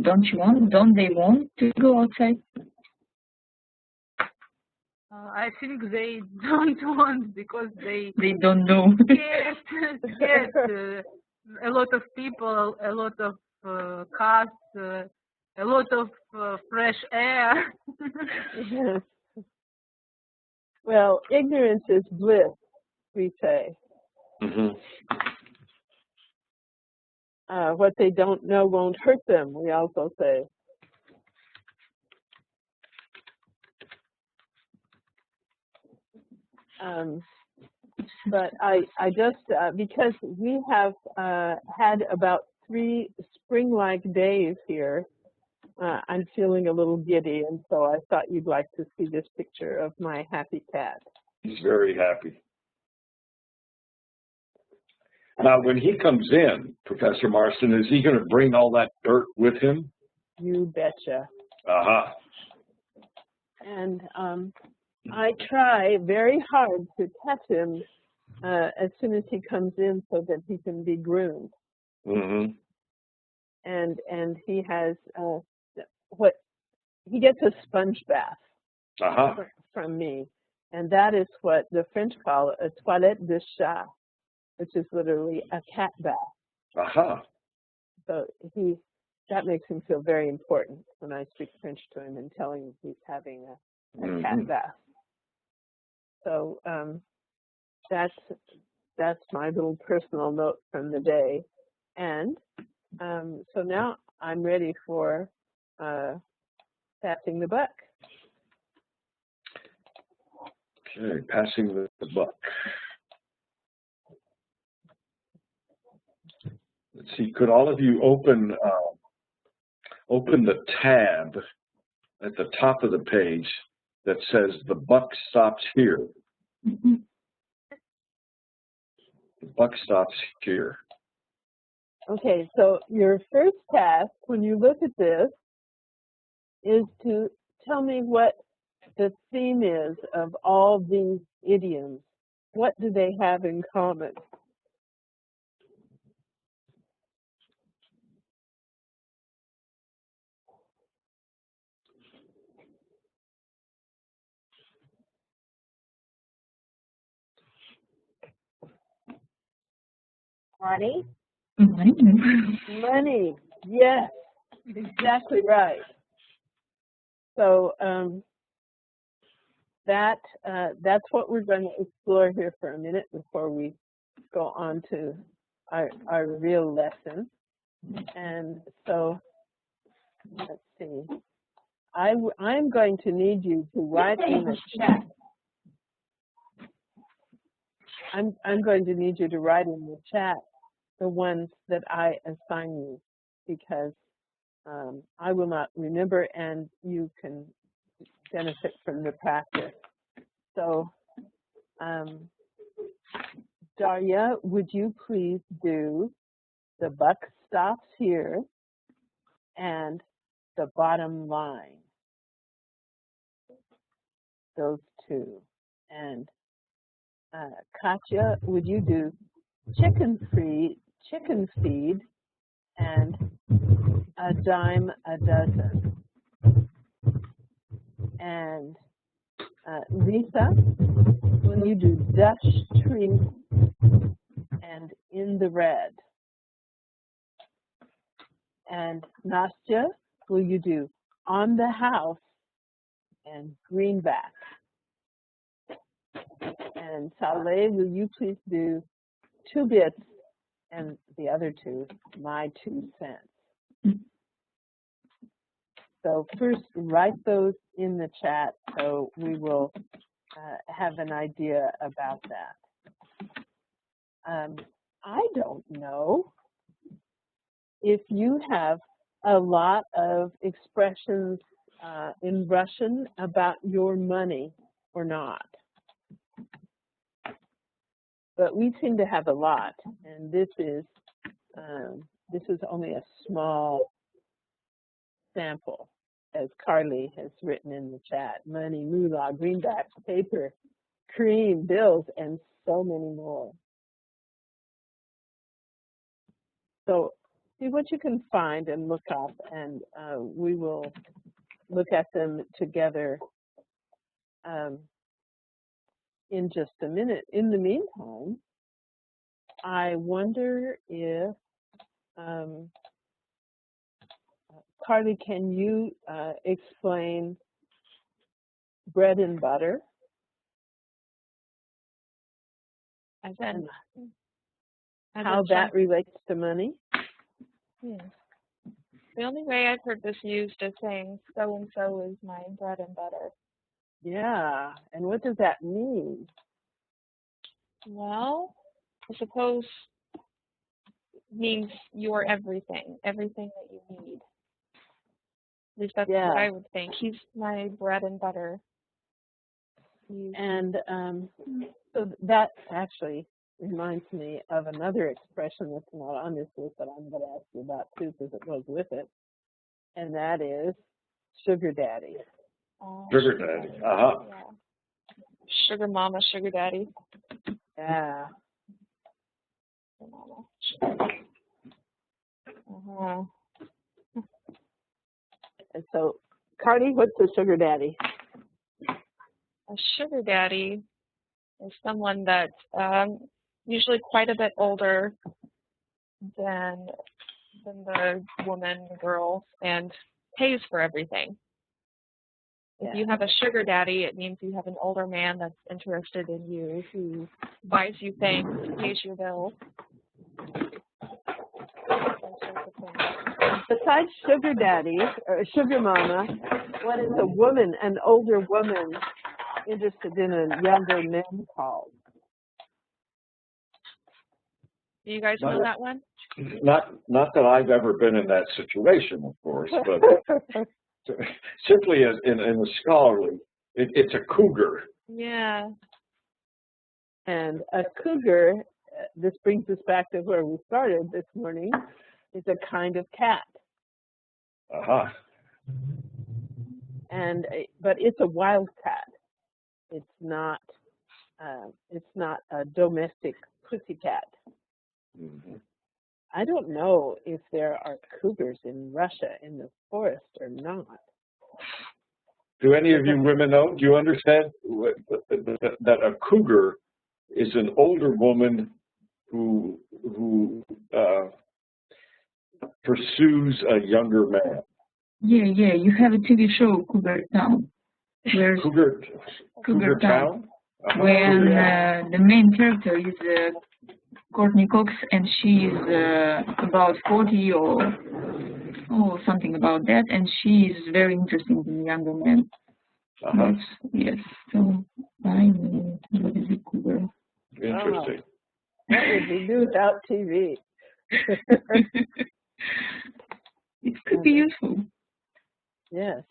Don't they want to go outside? I think they don't want because they don't know. scared. A lot of people, a lot of cars, a lot of fresh air. Yes. Well, ignorance is bliss, we say. What they don't know won't hurt them, we also say. But I just, because we have had about 3 spring-like days here, I'm feeling a little giddy, and so I thought you'd like to see this picture of my happy cat. He's very happy. Now, when he comes in, Professor Marston, is he going to bring all that dirt with him? You betcha. Uh-huh. And I try very hard to catch him as soon as he comes in so that he can be groomed. Mm-hmm. And he has he gets a sponge bath from me, and that is what the French call a toilette de chat, which is literally a cat bath. So that makes him feel very important when I speak French to him and tell him he's having a cat bath. So that's my little personal note from the day. And so now I'm ready for passing the buck. Okay, passing the buck. Let's see, could all of you open the tab at the top of the page that says the buck stops here? The buck stops here. Okay, so your first task when you look at this is to tell me what the theme is of all these idioms. What do they have in common? Money? Money. Yes, exactly right. So that's what we're going to explore here for a minute before we go on to our real lesson. And so let's see. I'm going to need you to write in the chat. I'm going to need you to write in the chat the ones that I assign you, because I will not remember, and you can benefit from the practice. So, Daria, would you please do the buck stops here and the bottom line? Those two. And Katya, would you do chicken feed and a dime a dozen? And Lisa, will you do Dutch treat and in the red? And Nastya, will you do on the house and greenback? And Saleh, will you please do 2 bits and the other 2, my 2 cents? So first, write those in the chat so we will have an idea about that. I don't know if you have a lot of expressions in Russian about your money or not. But we seem to have a lot, and this is only a small sample, as Carly has written in the chat. Money, moolah, greenbacks, paper, cream, bills, and so many more. So see what you can find and look up, and we will look at them together in just a minute. In the meantime, I wonder if, Carly, can you explain bread and butter? And how that relates to money? The only way I've heard this used is saying so-and-so is my bread and butter. Yeah, and what does that mean? Well, I suppose it means you're everything that you need. At least that's what I would think. He's my bread and butter. And so that actually reminds me of another expression that's not on this list that I'm going to ask you about too, because it goes with it, and that is sugar daddy. Sugar daddy. Uh-huh. Yeah. Sugar mama, sugar daddy. Yeah. Sugar mama. Uh-huh. And so, Cardi, what's a sugar daddy? A sugar daddy is someone that's usually quite a bit older than the woman, the girl, and pays for everything. If you have a sugar daddy, it means you have an older man that's interested in you, who buys you things, pays your bills. Besides sugar daddy or sugar mama, what is a woman, an older woman, interested in a younger man called? Do you guys know that one? Not that I've ever been in that situation, of course, but simply as in the scholarly, it's a cougar. Yeah. And a cougar, this brings us back to where we started this morning, is a kind of cat. Uh-huh. And but it's a wild cat. It's not a domestic pussycat. Mm-hmm. I don't know if there are cougars in Russia in the forest or not. Do any of you women know? Do you understand that a cougar is an older woman who pursues a younger man? Yeah. You have a TV show, Cougar Town. Where's Cougar Town? When the main character is Courtney Cox, and she is about 40 or something about that, and she is very interested in younger men. Uh-huh. Yes, so I know what is a cougar. Interesting. What would we do without TV? It could be useful. Yes,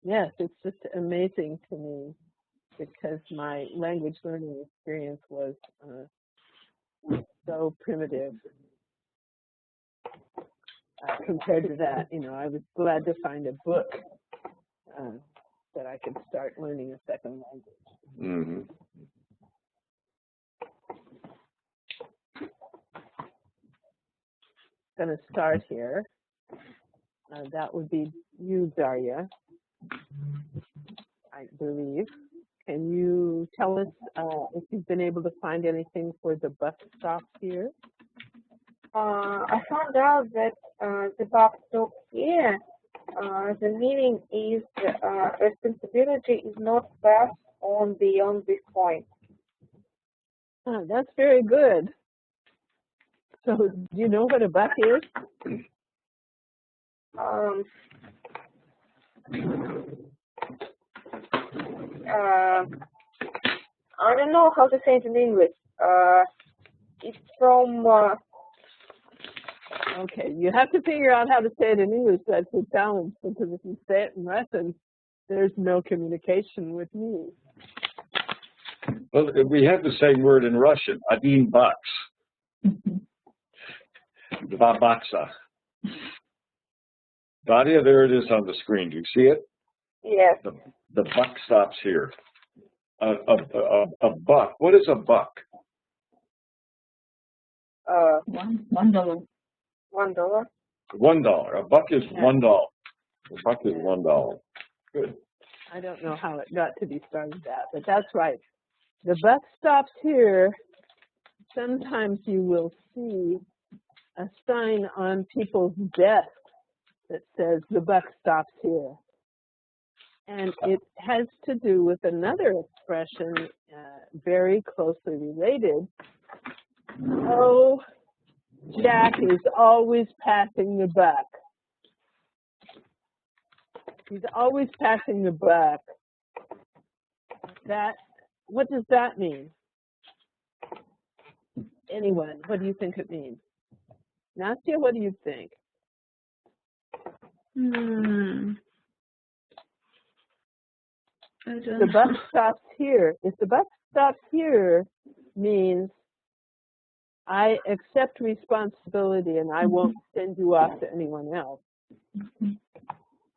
it's just amazing to me because my language learning experience was so primitive compared to that. You know, I was glad to find a book that I could start learning a second language. Mm-hmm. Going to start here. That would be you, Darya, I believe. Can you tell us if you've been able to find anything for the bus stop here? I found out that the bus stop here, the meaning is responsibility is not passed on beyond this point. That's very good. So, do you know what a buck is? I don't know how to say it in English. It's from... Okay, you have to figure out how to say it in English. That's a challenge, because if you say it in Russian, there's no communication with me. Well, we have the same word in Russian, $1 bucks. $2 бакса. Daria, there it is on the screen. Do you see it? Yes. The buck stops here. A buck. What is a buck? $1. $1. $1. A buck is $1. A buck is $1. Good. I don't know how it got to be started that, but that's right. The buck stops here. Sometimes you will see a sign on people's desks that says the buck stops here. And it has to do with another expression very closely related. Oh, Jack is always passing the buck. He's always passing the buck. What does that mean? Anyone, what do you think it means? Nastya, what do you think? The buck stops here. If the buck stops here means I accept responsibility and I won't send you off to anyone else,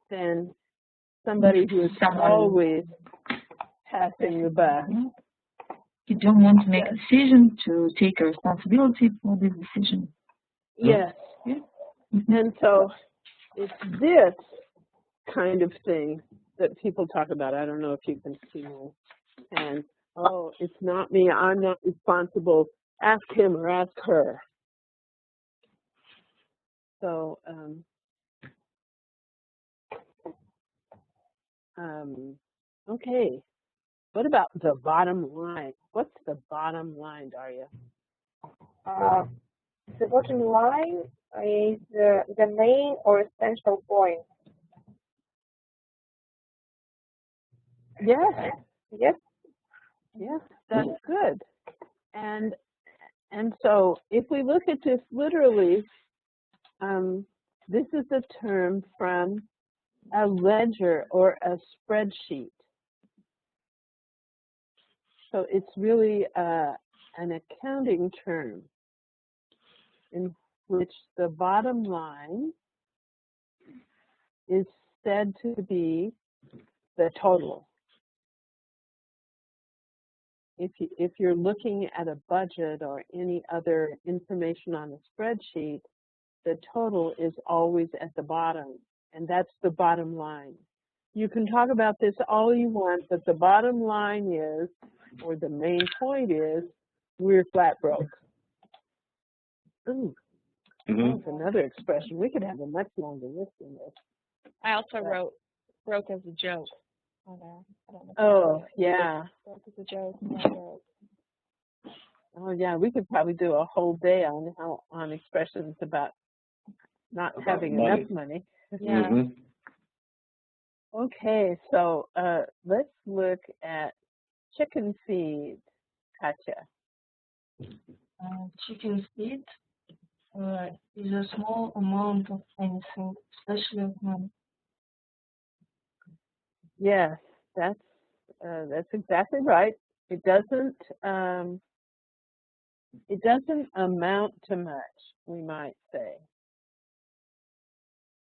then somebody who is always passing the buck. You don't want to make a decision, to take a responsibility for this decision. Yes. Yeah. And so it's this kind of thing that people talk about. I don't know if you can see me. And, oh, it's not me. I'm not responsible. Ask him or ask her. So, okay. What about the bottom line? What's the bottom line, Daria? The bottom line is the main or essential point. Yes. Yes. Yes, that's good. And so if we look at this literally, this is a term from a ledger or a spreadsheet. So it's really an accounting term in which the bottom line is said to be the total. If you're looking at a budget or any other information on a spreadsheet, the total is always at the bottom, and that's the bottom line. You can talk about this all you want, but the bottom line is, or the main point is, we're flat broke. Ooh, that's another expression. We could have a much longer list than this. I also wrote broke as a joke on there. I don't know. Oh, yeah. Broke as a joke. Oh, yeah. We could probably do a whole day on expressions about not having enough money. Yeah. Okay, so let's look at chicken feed, Katya. Chicken feed is a small amount of anything, especially of money. Yes, that's exactly right. It doesn't amount to much, we might say.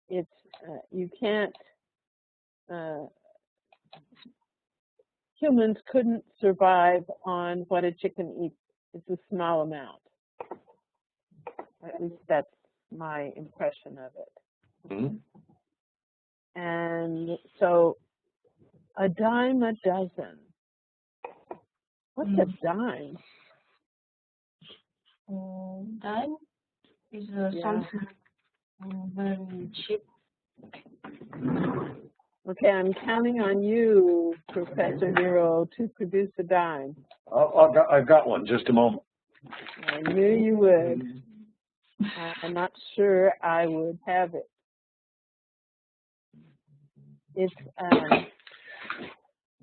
It's you can't. Humans couldn't survive on what a chicken eats. It's a small amount. At least that's my impression of it. Mm-hmm. And so, a dime a dozen. What's a dime? Dime is something very cheap. Okay, I'm counting on you, Professor Nero, to produce a dime. I've got one. Just a moment. I knew you would. I'm not sure I would have it. It's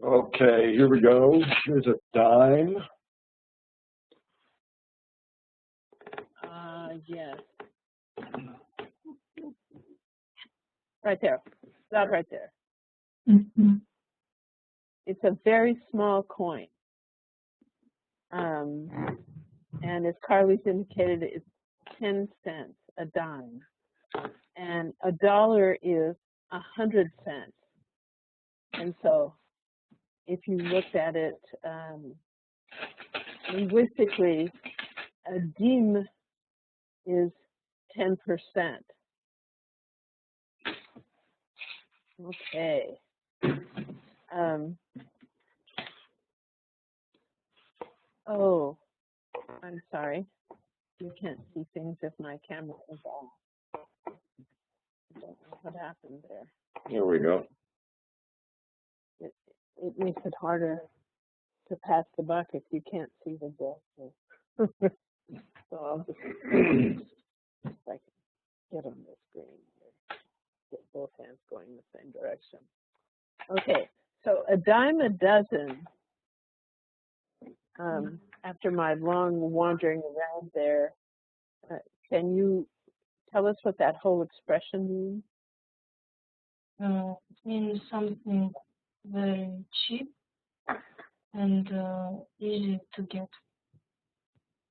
okay, here we go. Here's a dime. Yes. Right there. Stop right there. It's a very small coin. And as Carly's indicated, it's 10 cents, a dime. And a dollar is 100 cents. And so if you looked at it linguistically, a dime is 10%. Okay. Oh, I'm sorry. You can't see things if my camera is off. I don't know what happened there. There we go. It makes it harder to pass the buck if you can't see the gesture. So I'll just see if I can get on the screen here. Get both hands going in the same direction. Okay, so a dime a dozen. After my long wandering around there, can you tell us what that whole expression means? It means something very cheap and easy to get.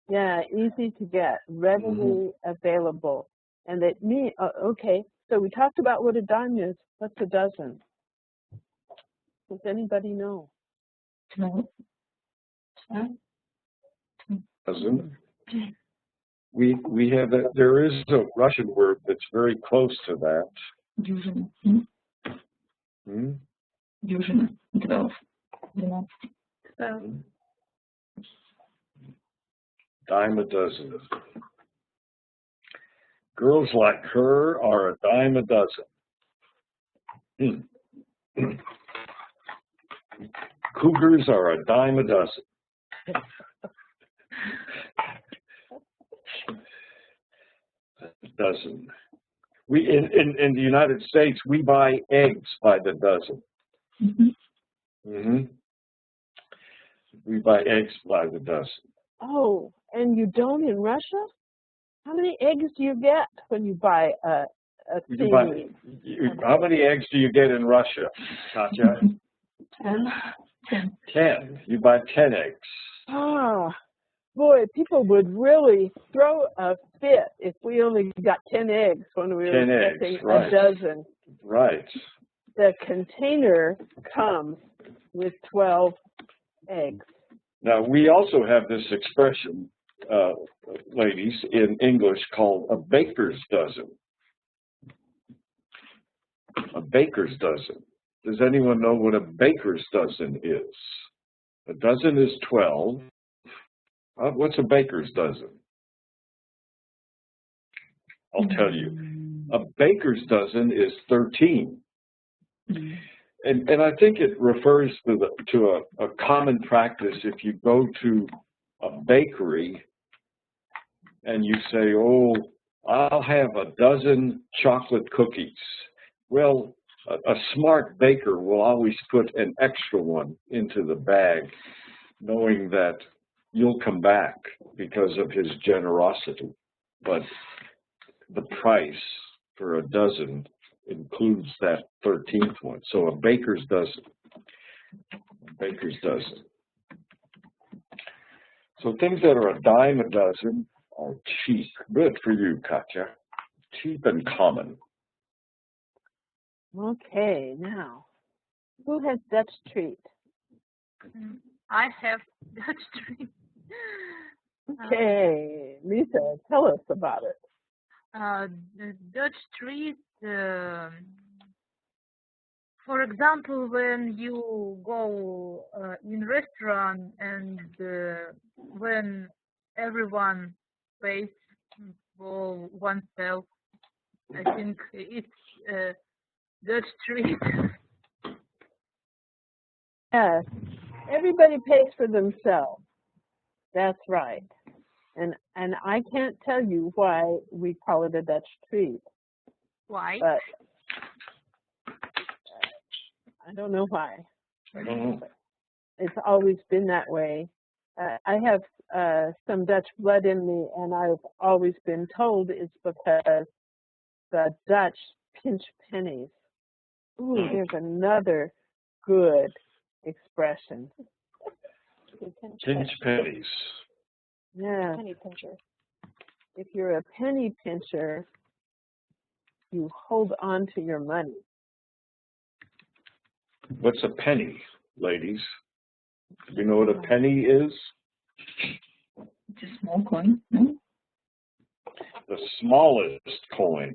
Yeah, easy to get, readily available. And it means, okay, so we talked about what a dime is. What's a dozen? Does anybody know? No. Dozen. We have that. There is a Russian word that's very close to that. Дюжина. Hmm? Дюжина. 12. 12. Dime a dozen. Girls like her are a dime a dozen. Cougars are a dime a dozen. Dozen. We in the United States we buy eggs by the dozen. We buy eggs by the dozen. Oh, and you don't in Russia? How many eggs do you get when you buy a seed? How many eggs do you get in Russia, Katya? 10. 10. You buy 10 eggs. Ah, boy, people would really throw a fit if we only got 10 eggs when we were expecting a dozen. Right. The container comes with 12 eggs. Now, we also have this expression, ladies, in English called a baker's dozen. A baker's dozen. Does anyone know what a baker's dozen is? A dozen is 12. What's a baker's dozen? I'll tell you. A baker's dozen is 13. And I think it refers to a common practice. If you go to a bakery and you say, oh, I'll have a dozen chocolate cookies. Well, a smart baker will always put an extra one into the bag, knowing that you'll come back because of his generosity. But the price for a dozen includes that 13th one. So a baker's dozen. A baker's dozen. So things that are a dime a dozen are cheap. Good for you, Katya. Cheap and common. Okay, now, who has Dutch treat? I have Dutch treat. Okay, Lisa, tell us about it. The Dutch treat, for example, when you go in restaurant and when everyone pays for oneself, I think it's Dutch treat. Yes, everybody pays for themselves. That's right. And I can't tell you why we call it a Dutch treat. Why? But I don't know why. I don't know. It's always been that way. I have some Dutch blood in me, and I've always been told it's because the Dutch pinch pennies. Ooh, there's another good expression. Pinch pennies. Yeah. Penny pincher. If you're a penny pincher, you hold on to your money. What's a penny, ladies? Do you know what a penny is? It's a small coin, no? The smallest coin.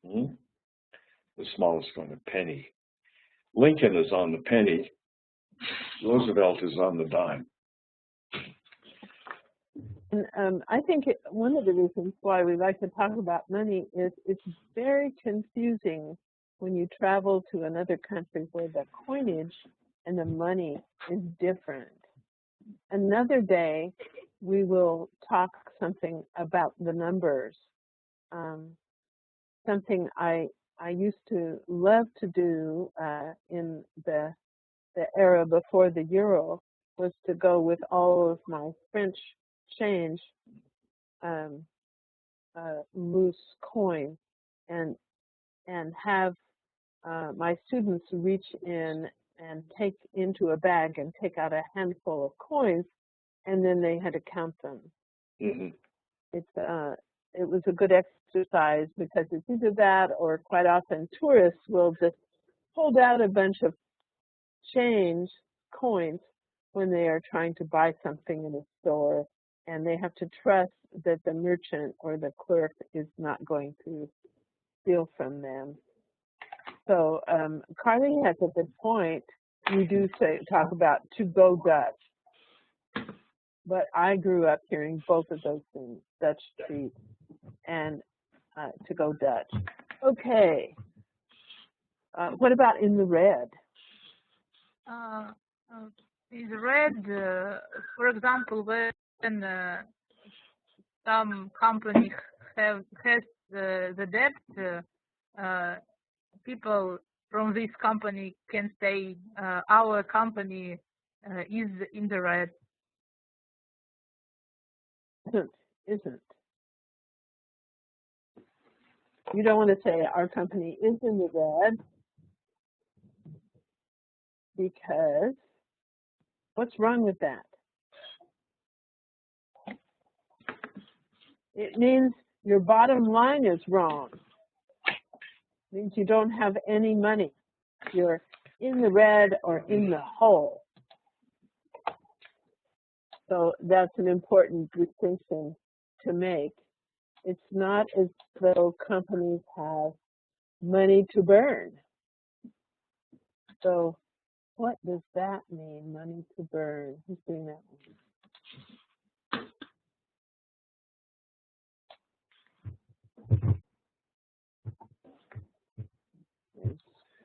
The smallest one, a penny. Lincoln is on the penny. Roosevelt is on the dime. And I think one of the reasons why we like to talk about money is it's very confusing when you travel to another country where the coinage and the money is different. Another day, we will talk something about the numbers. Something I used to love to do in the era before the euro was to go with all of my French change, loose coin, and have my students reach in and take into a bag and take out a handful of coins, and then they had to count them. Mm-hmm. It was a good exercise because it's either that or quite often tourists will just hold out a bunch of change coins when they are trying to buy something in a store, and they have to trust that the merchant or the clerk is not going to steal from them. So Carly has a good point. We do talk about to go Dutch, but I grew up hearing both of those things, Dutch treat and to go Dutch. Okay. What about in the red? In the red, for example, when some company has the debt, people from this company can say our company is in the red. Isn't. You don't want to say our company is in the red because what's wrong with that? It means your bottom line is wrong. It means you don't have any money. You're in the red or in the hole. So that's an important distinction to make. It's not as though companies have money to burn. So what does that mean, money to burn? Who's doing that one?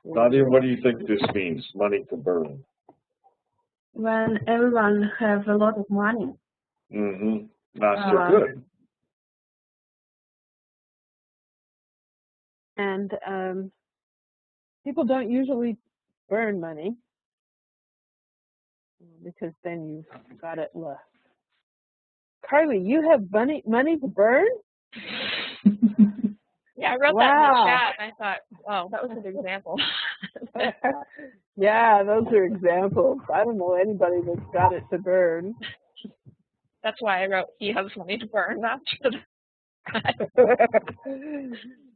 Nadia, what do you think this means, money to burn? When everyone has a lot of money. Mm-hmm. That's good. And people don't usually burn money because then you've got it left. Carly, you have money to burn? Yeah, I wrote that in the chat, and I thought, oh, that was a good example. Yeah, those are examples. I don't know anybody that's got it to burn. That's why I wrote he has money to burn. Not I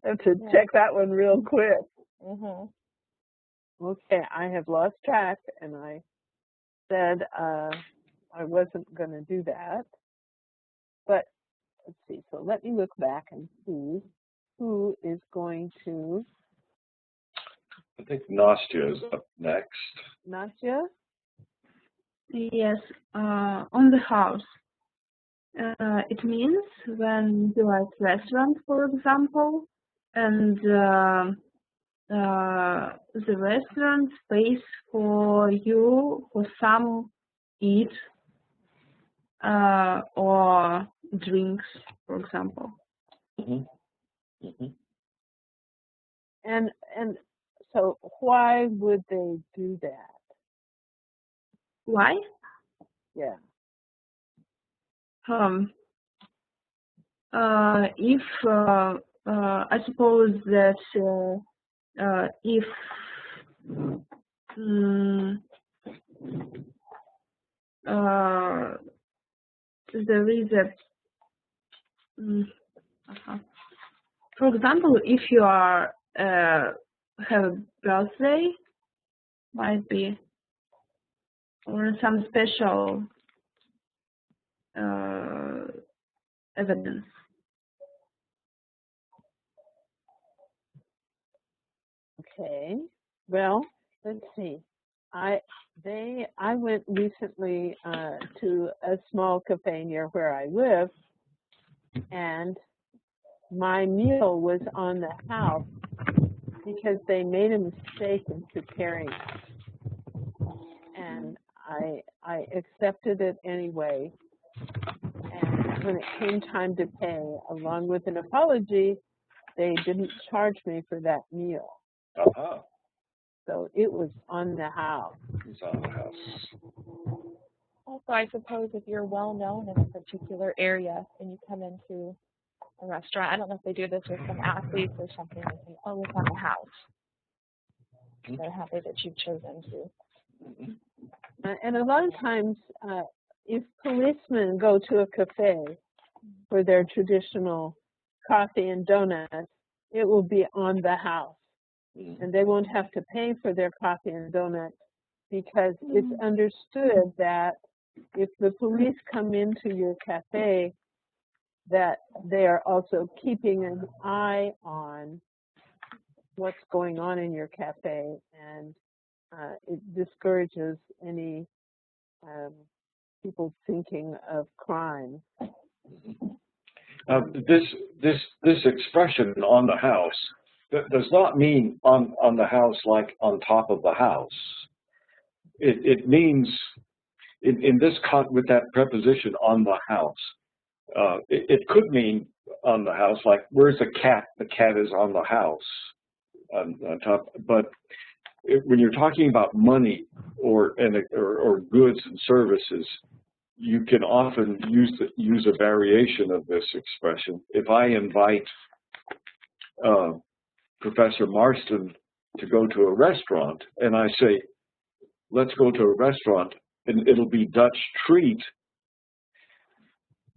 have to check that one real quick. Mm-hmm. Okay, I have lost track, and I said I wasn't going to do that. But let's see. So let me look back and see who is going to. I think Nastya is up next. Nastya? Yes, on the house. It means when you are at restaurant, for example, and the restaurant pays for you for some eat or drinks, for example. Mm-hmm. Mm-hmm. And so why would they do that? Why? Yeah. If I suppose that if there is a for example, if you are have a birthday, might be, or some special evidence. Okay. Well, let's see. I went recently to a small cafe near where I live, and my meal was on the house because they made a mistake in preparing it, and I accepted it anyway. And when it came time to pay, along with an apology, they didn't charge me for that meal. Uh-huh. So it was on the house. It's on the house. Also, I suppose if you're well known in a particular area and you come into a restaurant, I don't know if they do this with some athletes or something, they say, oh, it's on the house. They're happy that you've chosen to. And a lot of times, if policemen go to a cafe for their traditional coffee and donuts, it will be on the house. And they won't have to pay for their coffee and donuts because it's understood that if the police come into your cafe, that they are also keeping an eye on what's going on in your cafe, and it discourages any people thinking of crime. This expression "on the house" does not mean on the house like on top of the house. It means in this with that preposition "on the house." It could mean on the house, like where's the cat? The cat is on the house on top. But when you're talking about money or goods and services, you can often use a variation of this expression. If I invite Professor Marston to go to a restaurant, and I say, let's go to a restaurant, and it'll be Dutch treat.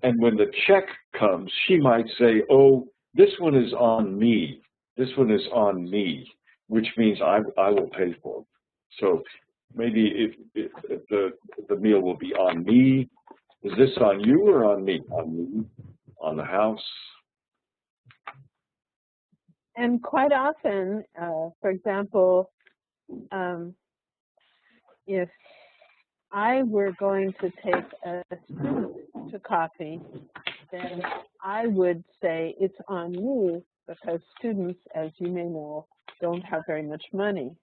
And when the check comes, she might say, oh, this one is on me. This one is on me, which means I will pay for it. So maybe if the meal will be on me. Is this on you or on me? On me, on the house. And quite often, for example, if I were going to take a student to coffee, then I would say it's on me because students, as you may know, don't have very much money.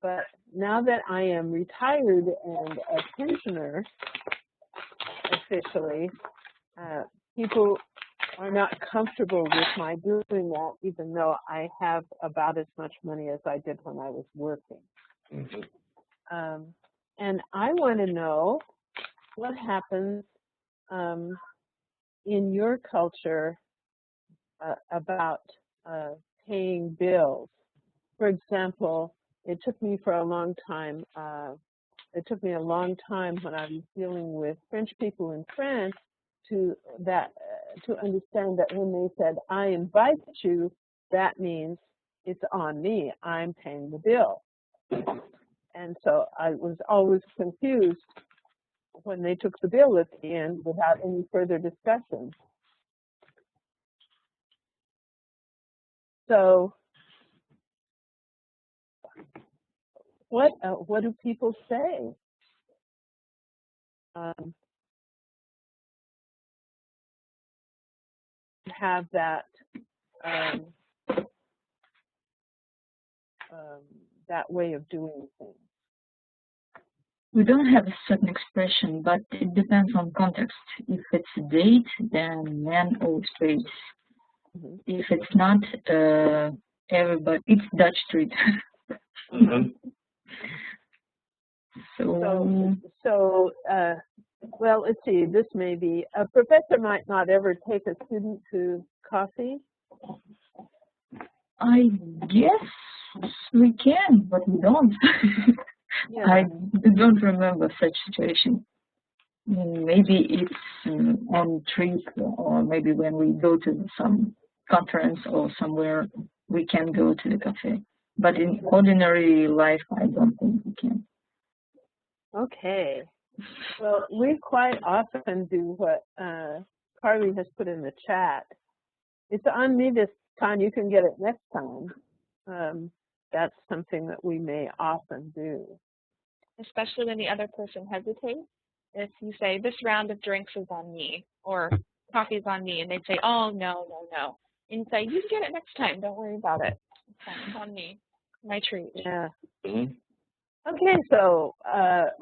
But now that I am retired and a pensioner, officially, people are not comfortable with my doing that, even though I have about as much money as I did when I was working. Mm-hmm. And I want to know what happens in your culture about paying bills. For example, it took me a long time when I was dealing with French people in France to understand that when they said, I invite you, that means it's on me. I'm paying the bill. And so I was always confused when they took the bill at the end without any further discussion. So what do people say? Have that that way of doing things. We don't have a certain expression, but it depends on context. If it's a date, then man always pays. Mm-hmm. If it's not, everybody, it's Dutch treat. Mm-hmm. So, well, let's see, this may be, a professor might not ever take a student to coffee. I guess we can, but we don't. Yeah. I don't remember such situation. Maybe it's on trip, or maybe when we go to some conference or somewhere, we can go to the cafe. But in ordinary life, I don't think we can. Okay. Well, we quite often do what Carly has put in the chat. It's on me this time. You can get it next time. that's something that we may often do. Especially when the other person hesitates. If you say, this round of drinks is on me, or coffee's on me, and they say, oh, no, no, no. And you say, you can get it next time. Don't worry about it. It's on me. My treat. Yeah. Mm-hmm. Okay, so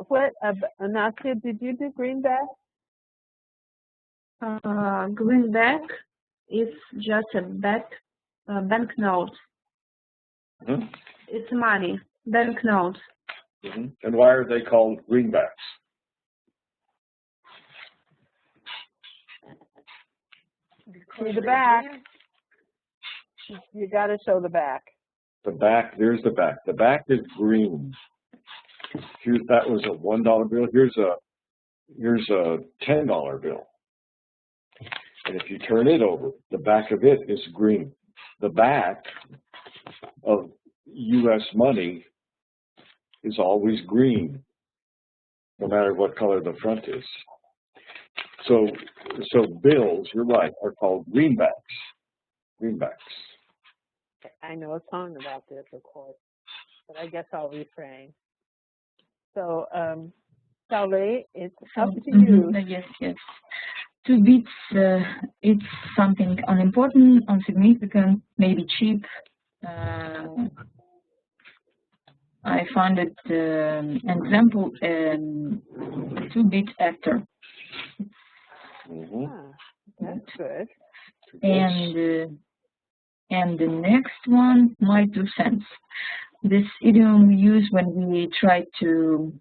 what, Nasia, did you do greenback? Greenback is just a banknote. Mm-hmm. It's money, banknote. Mm-hmm. And why are they called greenbacks? See the back. You got to show the back. The back, there's the back. The back is green. That was a $1 bill. Here's a $10 bill. And if you turn it over, the back of it is green. The back of U.S. money is always green, no matter what color the front is. So bills, you're right, are called greenbacks. Greenbacks. I know a song about this, of course, but I guess I'll refrain. So, Saleh, it's up to you. Yes, yes. 2 bits, it's something unimportant, insignificant, maybe cheap. I found it an example, 2-bit actor. Mm-hmm. That's good. And the next one, my 2 cents. This idiom we use when we try to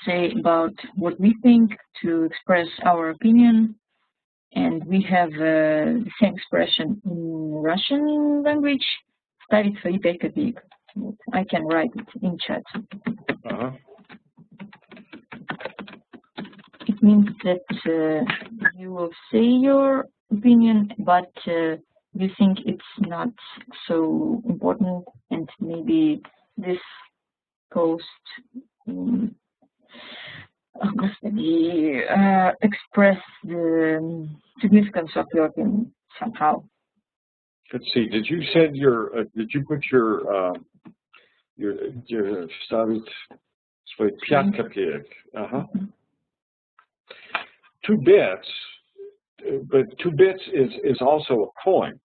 say about what we think, to express our opinion. And we have the same expression in Russian language, ставить свои 5 копеек. I can write it in chat. Uh-huh. It means that you will say your opinion, but you think it's not so important, and maybe this post express the significance of your opinion somehow. Let's see. Did you send your? Did you put your ставить свои 5 копеек? Uh-huh. 2 bits, but 2 bits is also a coin.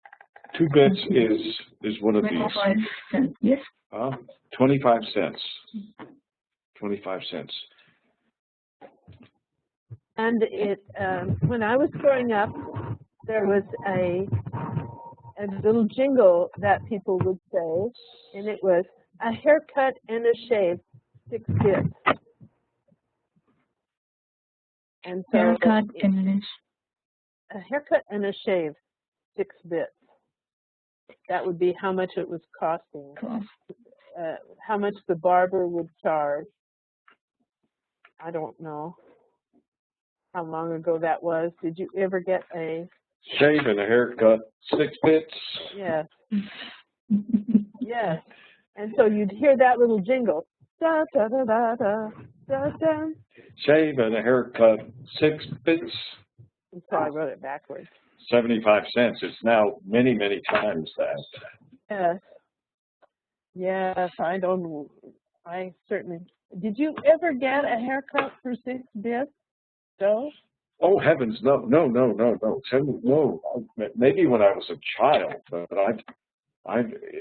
2 bits is one of 25 cents. Yes. 25 cents. 25 cents. And it, when I was growing up, there was a little jingle that people would say, and it was a haircut and a shave, 6 bits. And so haircut a haircut and a shave, 6 bits. That would be how much it was costing. How much the barber would charge. I don't know how long ago that was. Did you ever get a shave and a haircut, 6 bits? Yes. Yes. And so you'd hear that little jingle. Da, da, da, da, da, da, da. Shave and a haircut, 6 bits. So I wrote it backwards. 75 cents. It's now many, many times that. Yes. Yes, I certainly. Did you ever get a haircut for 6 bits, Joe? Oh, heavens, no. Maybe when I was a child, but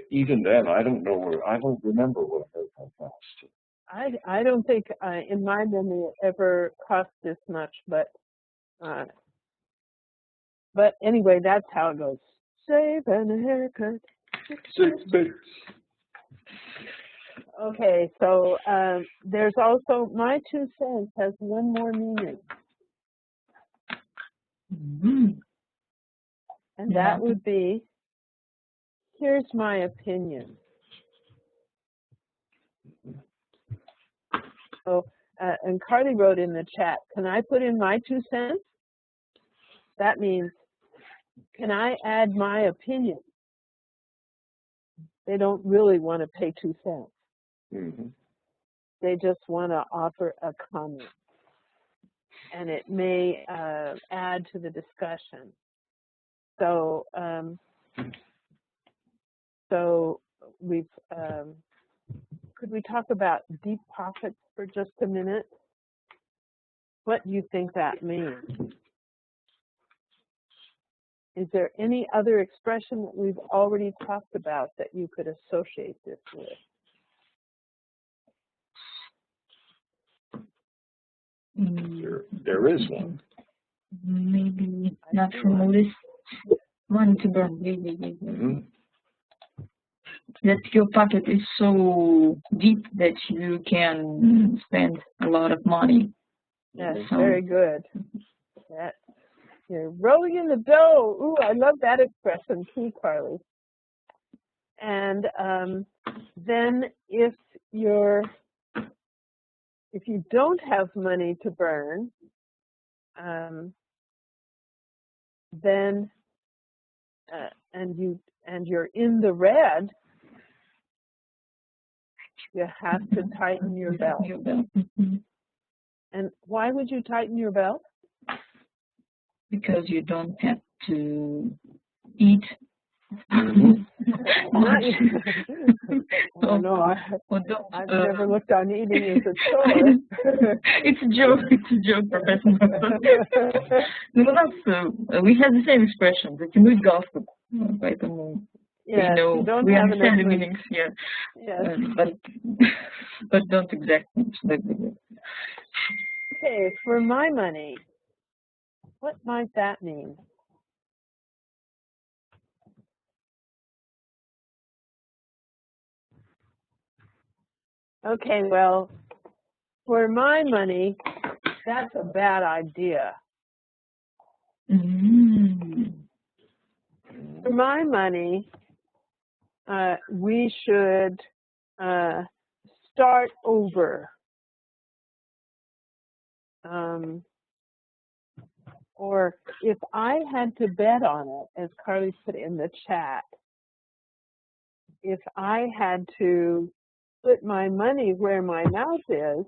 even then, I don't remember what a haircut cost. I don't think in my memory it ever cost this much, but anyway, that's how it goes. Shave and a haircut. 6 bits. Okay, so there's also my 2 cents has one more meaning. Mm-hmm. And that would be, here's my opinion. So, and Carly wrote in the chat, can I put in my 2 cents? That means, can I add my opinion? They don't really want to pay 2 cents. Mm-hmm. They just want to offer a comment. And it may add to the discussion. So, we talk about deep pockets for just a minute? What do you think that means? Is there any other expression that we've already talked about that you could associate this with? There is one. Maybe natural notice. Money to burn. That your pocket is so deep that you can spend a lot of money. That's very good. That, you're rolling in the dough. Ooh, I love that expression too, Carly. And then if you don't have money to burn, then and you're in the red, you have to tighten your belt. And why would you tighten your belt? Because you don't have to eat. Oh, no, I've never looked on eating as a chore. It's a joke. It's a joke, Professor. No, we have the same expression. The Timid gospel. Yeah, we understand the meanings. Yeah. Yes. But don't exactly. Okay, for my money, what might that mean? Okay, well, for my money, that's a bad idea. For my money, we should start over. Or if I had to bet on it, as Carly put in the chat, if I had to put my money where my mouth is,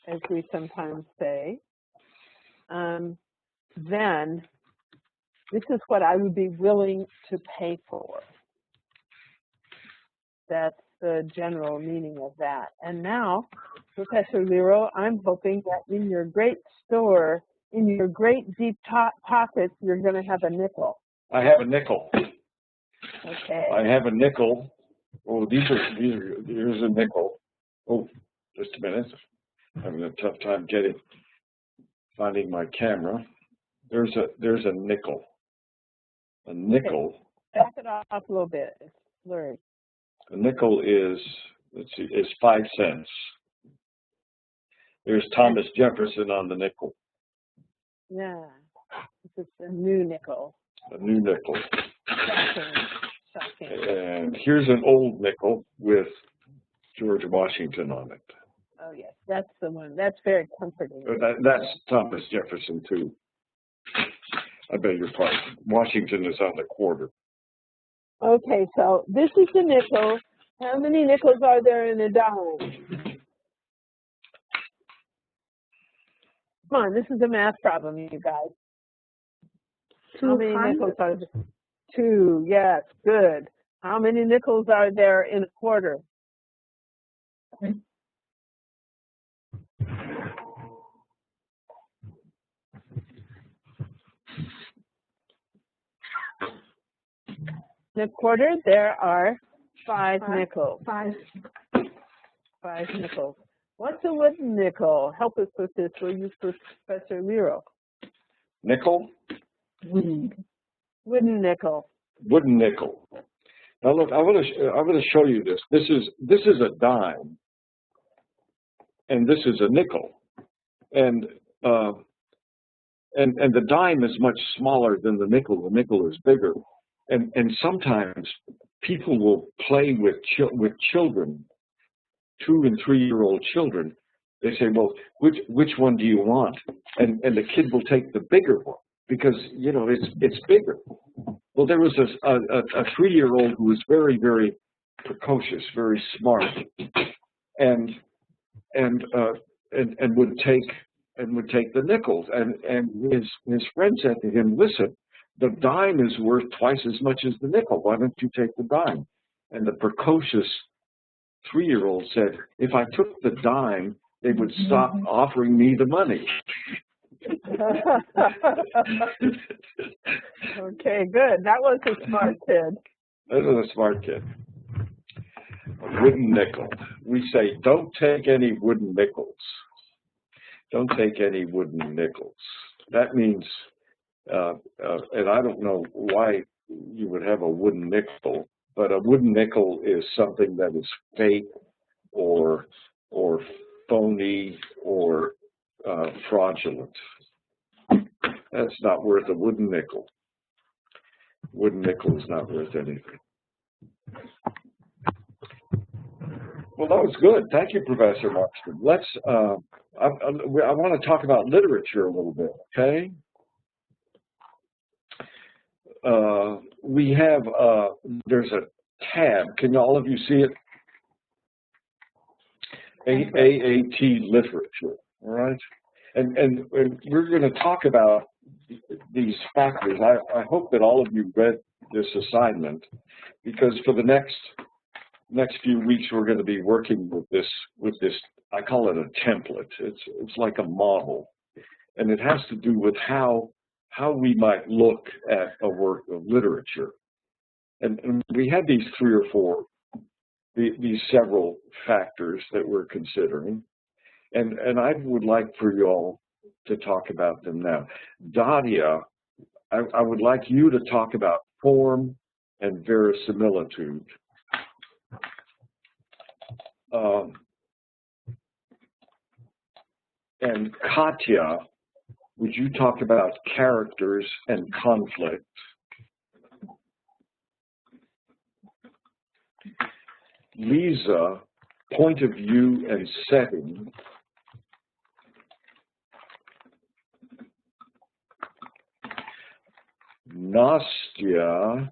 as we sometimes say, then this is what I would be willing to pay for. That's the general meaning of that. And now, Professor Lero, I'm hoping that in your great store, in your great deep pockets, you're going to have a nickel. I have a nickel. Okay. I have a nickel. Oh, here's a nickel. Oh, just a minute. I'm having a tough time finding my camera. There's a nickel. A nickel. Okay. Back it off a little bit. It's blurry. A nickel is, let's see, is 5 cents. There's Thomas Jefferson on the nickel. Yeah. This is a new nickel. A new nickel. Shocking. And here's an old nickel with George Washington on it. Oh, yes, that's the one. That's very comforting. That's Thomas Jefferson, too. I beg your pardon. Washington is on the quarter. Okay, so this is the nickel. How many nickels are there in a dime? Come on, this is a math problem, you guys. How many nickels are there? 2, yes, good. How many nickels are there in a quarter? In a quarter, there are 5 nickels. 5 nickels. What's a wooden nickel? Help us with this, will you, Professor Lero? Nickel? Wooden nickel. Wooden nickel. Now look, I want to show you this. This is a dime, and this is a nickel, and the dime is much smaller than the nickel. The nickel is bigger, and sometimes people will play with children, 2- and 3-year-old children. They say, well, which one do you want? And the kid will take the bigger one because it's bigger. Well, there was a 3-year-old who was very, very precocious, very smart, and would take the nickels. And his friend said to him, listen, the dime is worth twice as much as the nickel. Why don't you take the dime? And the precocious 3-year-old said, if I took the dime, they would stop offering me the money. Okay, good. That was a smart kid. That was a smart kid. A wooden nickel. We say, don't take any wooden nickels. Don't take any wooden nickels. That means, and I don't know why you would have a wooden nickel, but a wooden nickel is something that is fake or phony or fraudulent. That's not worth a wooden nickel. Wooden nickel is not worth anything. Well, that was good. Thank you, Professor Markston. Let's. I want to talk about literature a little bit. Okay. We have. There's a tab. Can all of you see it? A&AT literature. All right. And we're going to talk about these factors. I hope that all of you read this assignment, because for the next few weeks we're going to be working with this. I call it a template. It's like a model, and it has to do with how we might look at a work of literature. And we had these 3 or 4, these several factors that we're considering. And I would like for you all to talk about them now. Daria, I would like you to talk about form and verisimilitude. And Katya, would you talk about characters and conflict? Lisa, point of view and setting. Nastya,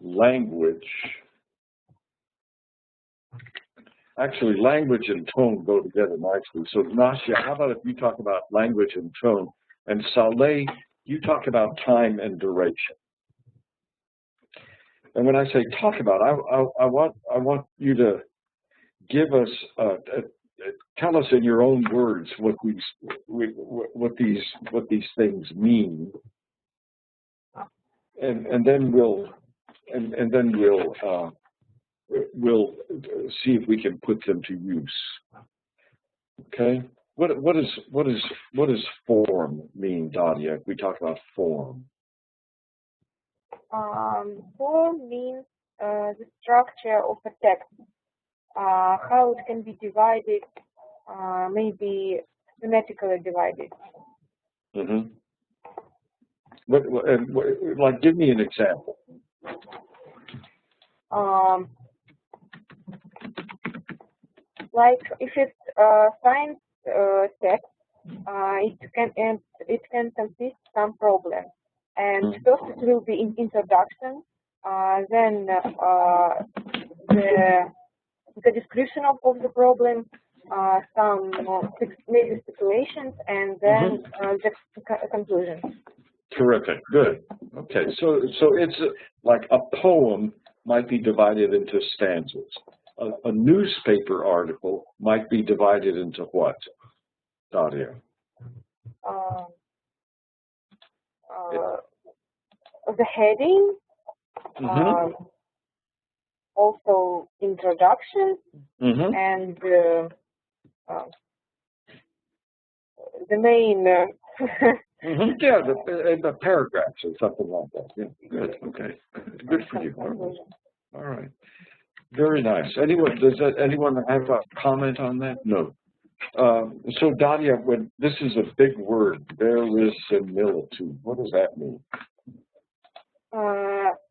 language. Actually, language and tone go together nicely. So Nastya, how about if you talk about language and tone? And Saleh, you talk about time and duration. And when I say talk about, I want you to give us, tell us in your own words what these things mean, and then we'll see if we can put them to use. Okay. What does form mean, Daria? If we talk about form. Form means the structure of a text, how it can be divided, maybe thematically divided. Mm-hmm. Like, give me an example. Like if it's science text, it can consist some problem. And first it will be in introduction, then the description of the problem, some maybe speculations, and then the conclusion. Terrific. Good. Okay. So it's like a poem might be divided into stanzas. A newspaper article might be divided into what, Daria? The heading, also introduction, and the main. Yeah, the paragraphs or something like that. Yeah, good. Okay, good for you. All right, very nice. Does anyone have a comment on that? No. So Daria, this is a big word, verisimilitude. What does that mean?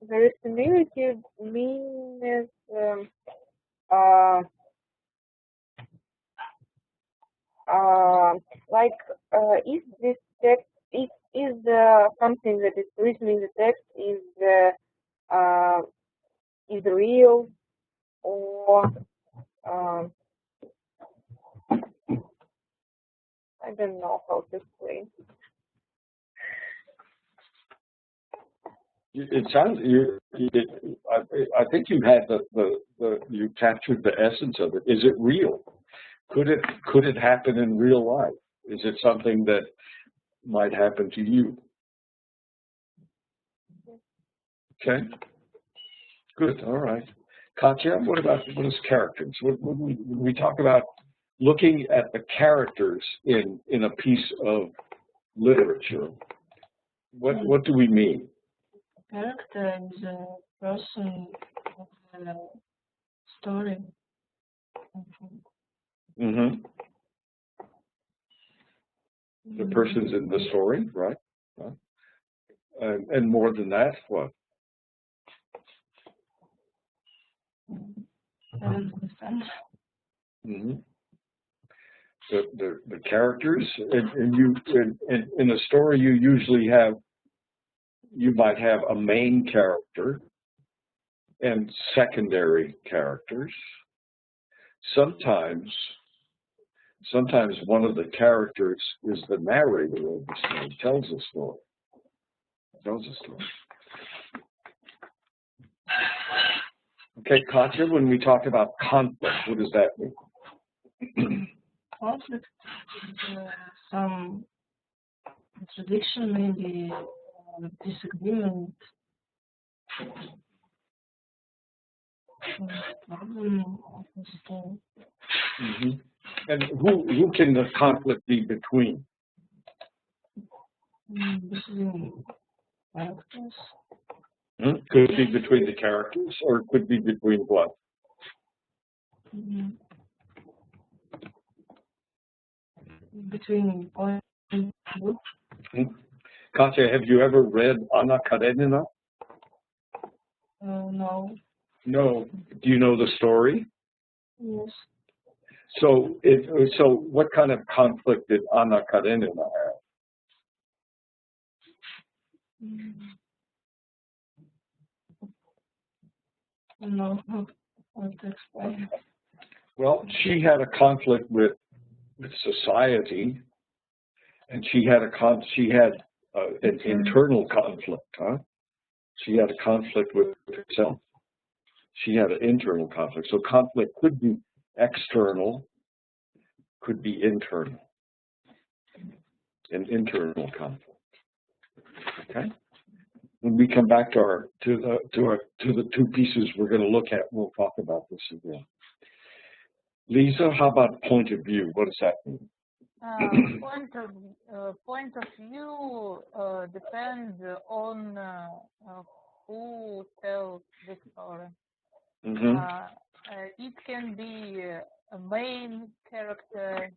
Verisimilitude means like if this text is something that is written in the text is real, or I don't know how to explain. It sounds I think you had you captured the essence of it. Is it real? Could it happen in real life? Is it something that might happen to you? Okay. Good. All right. Katya, what is characters? When we talk about looking at the characters in a piece of literature, what do we mean? Character is a person of the story. Mm-hmm. The person's in the story, right? And more than that, what? Mm-hmm. The characters, and you in a story you usually might have a main character and secondary characters. Sometimes one of the characters is the narrator of the story, tells a story. Okay, Katya, when we talk about conflict, what does that mean? Conflict is some contradiction, maybe disagreement. Mm-hmm. And who can the conflict be between? Between characters. Could it be between the characters, or it could be between what? Between point and view. Katya, have you ever read A&AT? No. No. Do you know the story? Yes. So what kind of conflict did A&AT have? No. How to explain? Well, she had a conflict with society, and she had an internal conflict. She had a conflict with herself. She had an internal conflict. So conflict could be external, could be internal. An internal conflict. Okay. When we come back to the two pieces we're going to look at, we'll talk about this again. Lisa, how about point of view? What does that mean? Point of view depends on who tells the story. Mm-hmm. It can be a main character.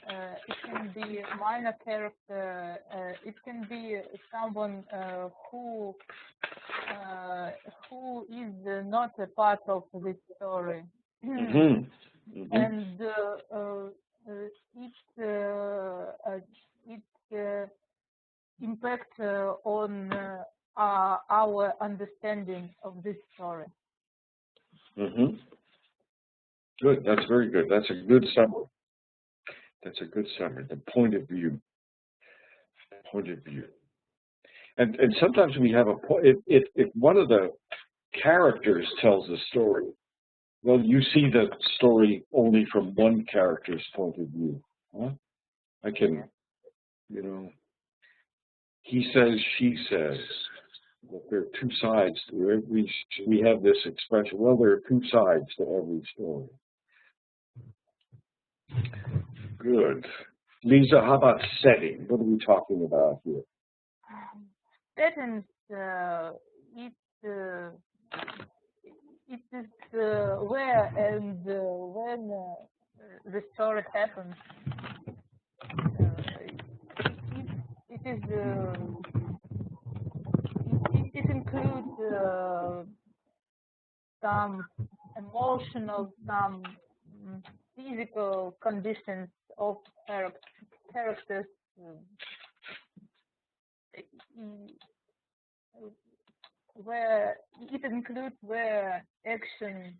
It can be a minor character. It can be someone who is not a part of this story. Mm-hmm. Mm-hmm. And it impacts on our understanding of this story. Mm-hmm. Good. That's very good. That's a good summary. The point of view. And sometimes we have a point. If one of the characters tells a story, well, you see the story only from one character's point of view. I can, he says, she says. But there are two sides to it. We have this expression. Well, there are two sides to every story. Good. Lisa, how about setting? What are we talking about here? Settings, it is where and when the story happens. It includes some emotional, some physical conditions of characters. Where it includes where action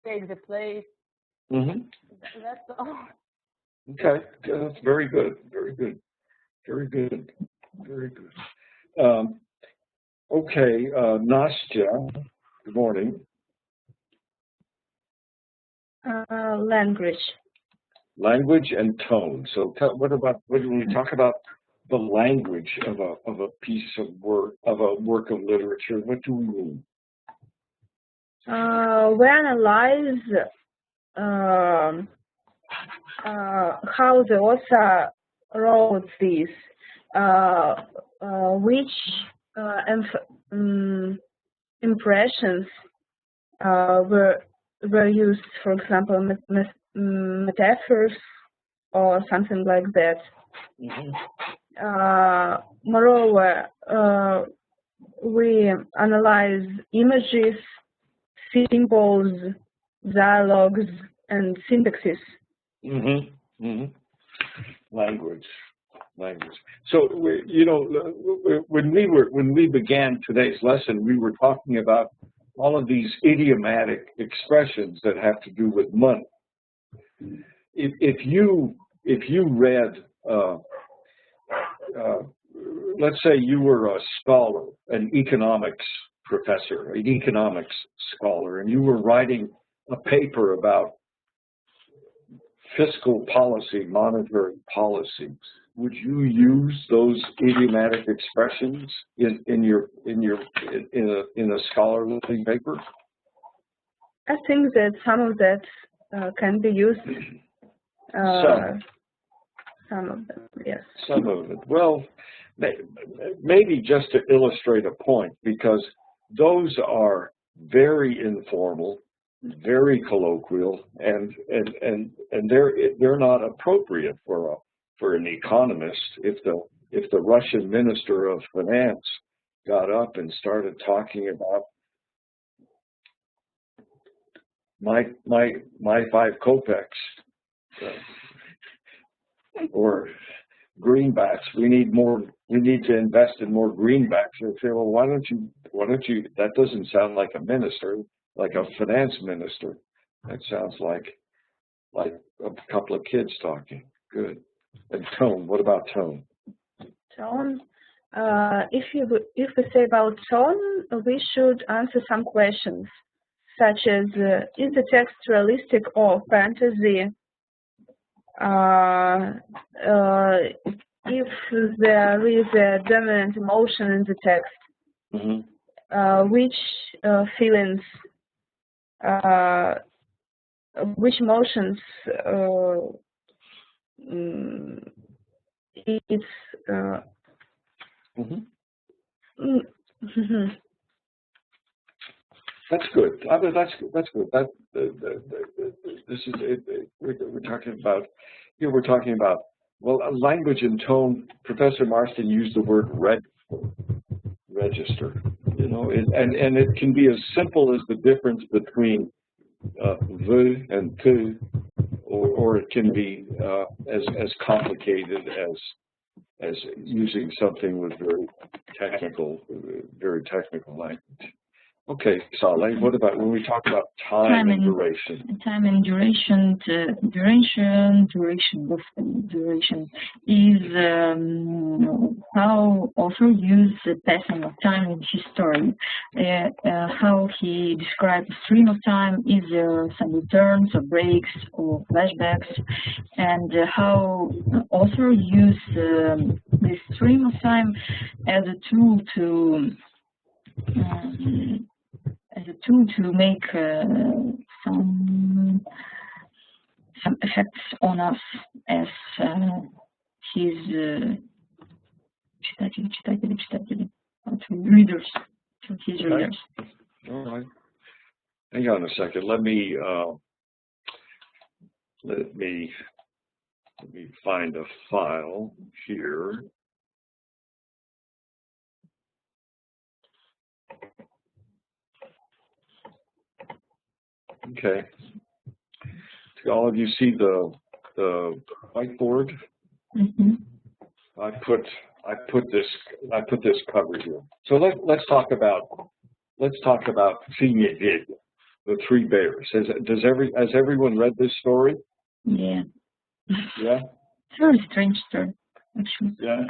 takes the place. Mm-hmm. That's all. Okay, that's very good. Okay, Nastya, good morning. Language. Language and tone. So, what when we talk about the language of a piece of work, of a work of literature? What do we mean? We analyze how the author wrote this, which impressions were used, for example, metaphors or something like that. Mm-hmm. Moreover, we analyze images, symbols, dialogues, and syntaxes. Mm-hmm. Mm-hmm. Language. So, when we began today's lesson, we were talking about all of these idiomatic expressions that have to do with money. If you read, let's say you were a scholar, an economics professor, an economics scholar, and you were writing a paper about fiscal policy, monetary policy, would you use those idiomatic expressions in a scholarly paper? I think that some of that can be used. Some of them, yes. Some of it. Well, maybe just to illustrate a point, because those are very informal, very colloquial, and they're not appropriate for an economist. If the Russian Minister of Finance got up and started talking about my 5 kopecks or greenbacks, we need to invest in more greenbacks. They say, well, why don't you? That doesn't sound like a minister, like a finance minister. That sounds like a couple of kids talking. Good. And tone. What about tone? Tone. If we say about tone, we should answer some questions, such as is the text realistic or fantasy? If there is a dominant emotion in the text, mm-hmm. Which feelings, which emotions it's mm-hmm. That's good. That's good. This is we're talking about. Here we're talking about, well, language and tone. Professor Marston used the word register. And it can be as simple as the difference between v and t, or it can be as complicated as using something with very technical language. Okay, Saleh, what about when we talk about time and duration? Time and duration, duration is how author uses the passing of time in his story. How he describes the stream of time, either some returns or breaks or flashbacks, and how author uses this stream of time as a tool to make some effects on us as his readers, to his readers. All right. Hang on a second. Let me find a file here. Okay. Do all of you see the whiteboard? Mm-hmm. I put this cover here. So let's talk about Senior Did, the 3 bears. Has everyone read this story? Yeah. Yeah. It's a very strange story, actually. Yeah.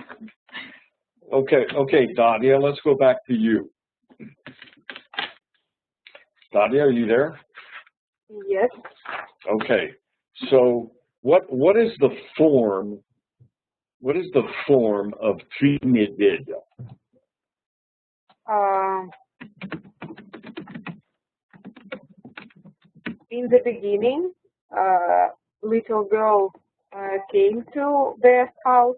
Okay, Dadia, let's go back to you. Dadia, are you there? Yes. Okay. So what is the form? What is the form of tri medvedia? In the beginning, little girl came to their house.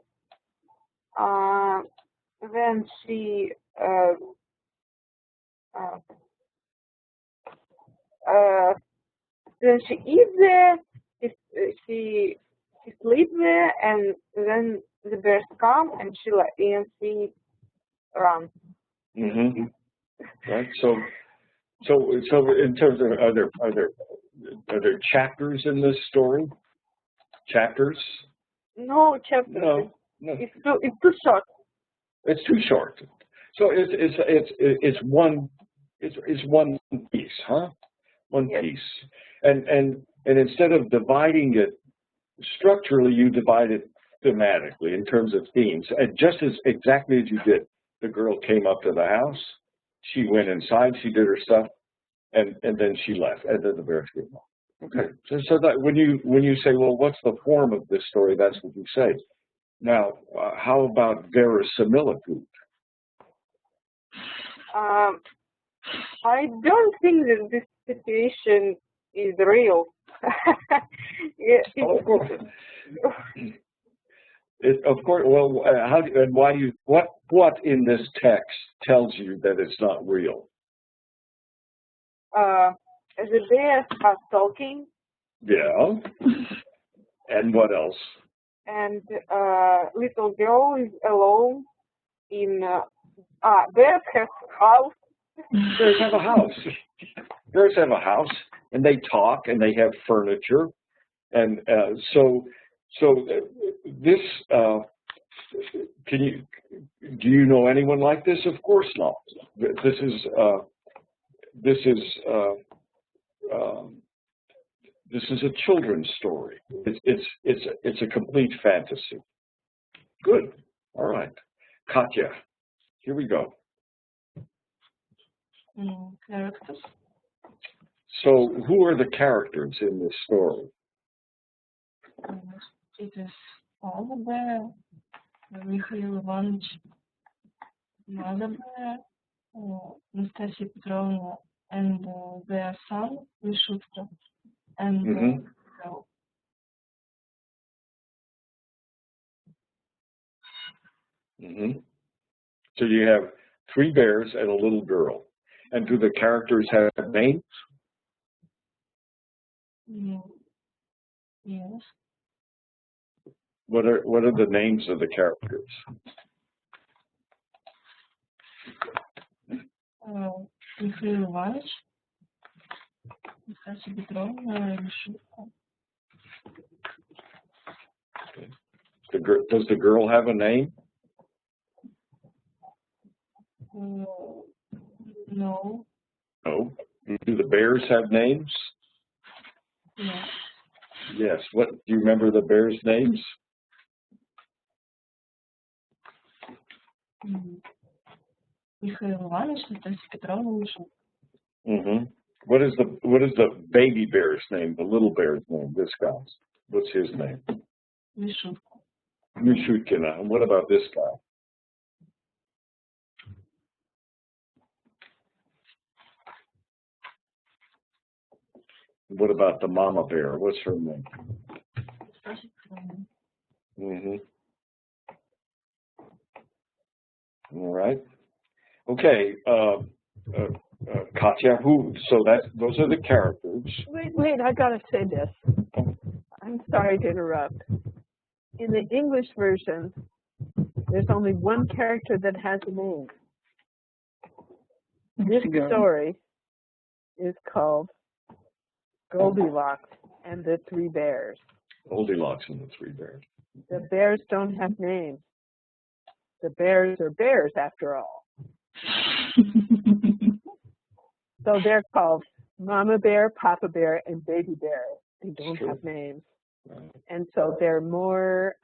Then she eats there. She sleeps there, and then the bears come, and she runs. Mm-hmm. Right. So in terms of are there chapters in this story? Chapters? No chapters. No. It's too short. It's too short. So it's one piece, huh? One Yes. piece. And instead of dividing it structurally, you divide it thematically in terms of themes. And just exactly as you did. The girl came up to the house, she went inside, she did her stuff, and then she left, and then the bears came up. Okay. So that when you say, well, what's the form of this story, that's what you say. Now, how about verisimilitude? I don't think that this situation is real. Of course. Of course. Well, how and why do you? What in this text tells you that it's not real? The bears are talking. Yeah. And what else? And little girl is alone in. Bears have house. Bears have a house. Bears have a house, and they talk, and they have furniture, and so this. Do you know anyone like this? Of course not. This is a children's story. It's a complete fantasy. Good. All right, Katya. Here we go. Characters. So, who are the characters in this story? It is Father Bear, Mikhail Ivanovich, Mother Bear, Nastasia Petrovna, and their son, Vishutka, and girl. So you have 3 bears and a little girl. And do the characters have names? Yes. What are the names of the characters? Mikhail Ivanovich, Nastasia Petrovna, Vishutka. Does the girl have a name? No. No. Do the bears have names? Yes. Yes. What do you remember the bears' names? Mikhail Ivanovich, Nastasia Petrovna, Mm-hmm. What is the baby bear's name? The little bear's name? This guy's. What's his name? Vishutka. Vishutkina. And what about this guy? What about the mama bear? What's her name? All right. Okay. Katya, so those are the characters. Wait, I gotta say this. I'm sorry to interrupt. In the English version, there's only one character that has a name. This story is called Goldilocks and the 3 Bears. Goldilocks and the 3 Bears. The bears don't have names. The bears are bears after all. So they're called Mama Bear, Papa Bear, and Baby Bear. They don't have names. Right. And so they're more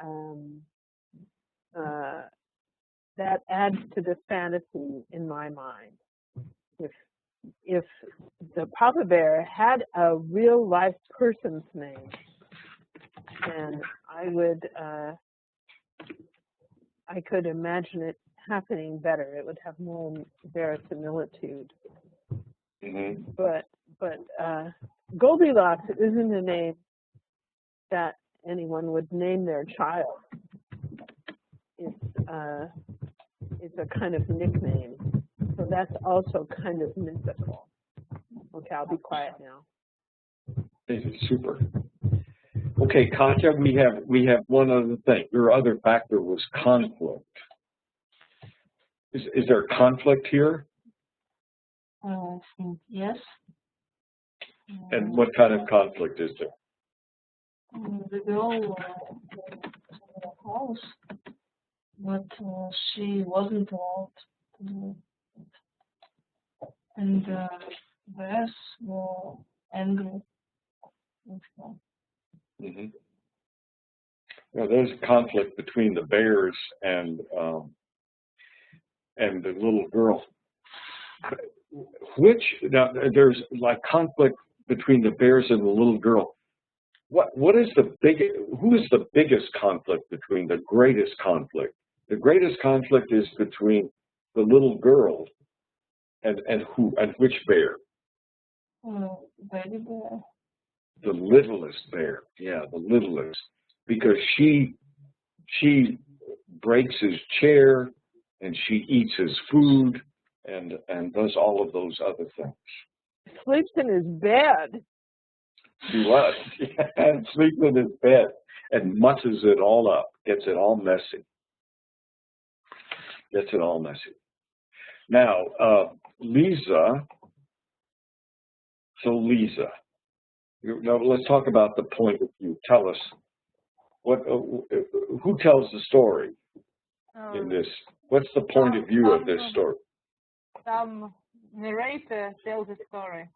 that adds to the fantasy in my mind. If the Papa Bear had a real life person's name, then I could imagine it happening better. It would have more verisimilitude. Mm-hmm. But Goldilocks isn't a name that anyone would name their child. It's a kind of nickname, so that's also kind of mythical. Okay, I'll be quiet now. Super. Okay, Katya, we have one other thing. Your other factor was conflict. Is there conflict here? I think yes. And what kind of conflict is there? The girl in the house, but she wasn't allowed to do it. And the bears were angry with her. Mm-hmm. Now, there's a conflict between the bears and the little girl. Now there's like conflict between the bears and the little girl. What is the biggest? Who is the biggest conflict between? The greatest conflict? The greatest conflict is between the little girl and who, and which bear? Baby bear. The littlest bear. Yeah, the littlest, because she breaks his chair and she eats his food and does all of those other things. Sleeps in his bed. She was. And sleeps in his bed and musses it all up, gets it all messy. Now, Lisa. So Lisa, now let's talk about the point of view. Tell us who tells the story in this? What's the point of view of this story? Some narrator tells the story.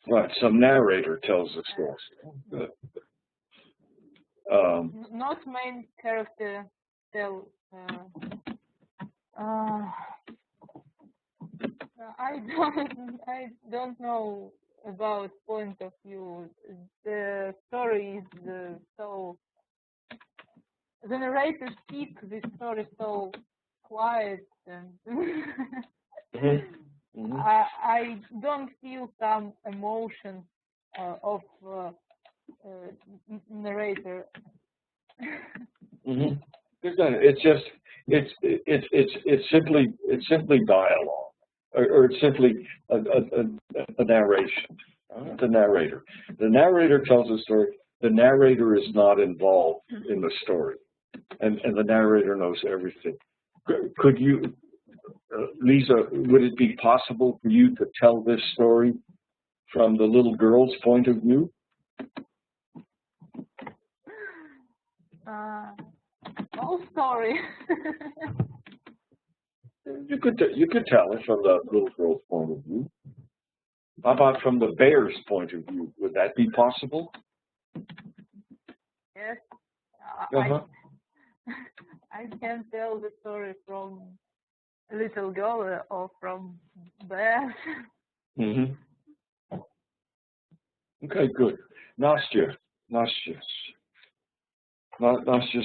Right, some narrator tells the story. Good. Not main character tell. I don't know about point of view. The story is so. The narrator speaks the story so quiet and. Mm-hmm. I don't feel some emotion of narrator. Mm-hmm. It's simply dialogue, or it's simply a narration. The narrator tells a story. The narrator is not involved in the story, and the narrator knows everything. Could you, Lisa? Would it be possible for you to tell this story from the little girl's point of view? Whole story. You could tell it from the little girl's point of view. How about from the bear's point of view? Would that be possible? Yes. I can tell the story from little girl or from bear. Mm-hmm. Okay, good. Nastya.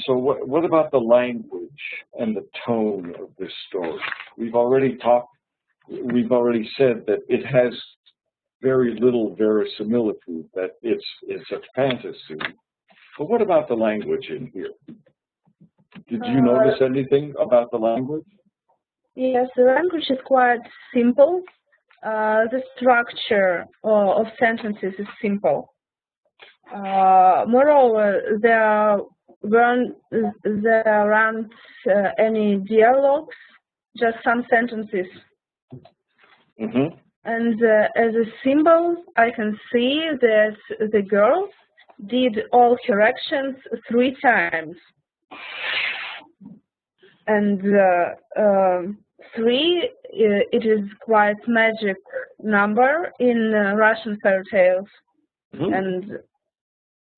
So what about the language and the tone of this story? We've already said that it has very little verisimilitude, that it's a fantasy. But what about the language in here? Did you notice anything about the language? Yes, the language is quite simple. The structure of sentences is simple. Moreover, there aren't any dialogues, just some sentences. Mm-hmm. And as a symbol, I can see that the girl did all her actions 3 times. And 3, it is quite magic number in Russian fairy tales. Mm-hmm. And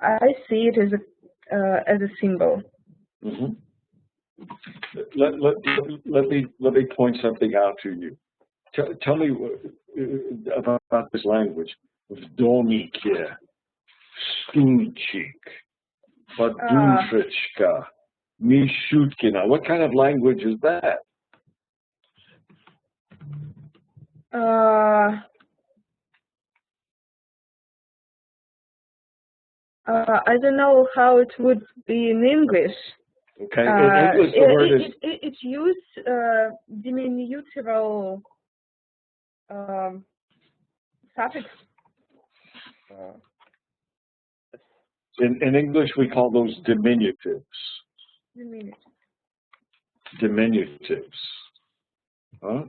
I see it as a symbol. Mm-hmm. let me point something out to you. Tell me about this language. Vdomike, Stunchik, Podushechka, Mishutkina. What kind of language is that? I don't know how it would be in English. Okay, in English the word is... It's used diminutival suffix. In English we call those diminutives. Diminutives. Huh?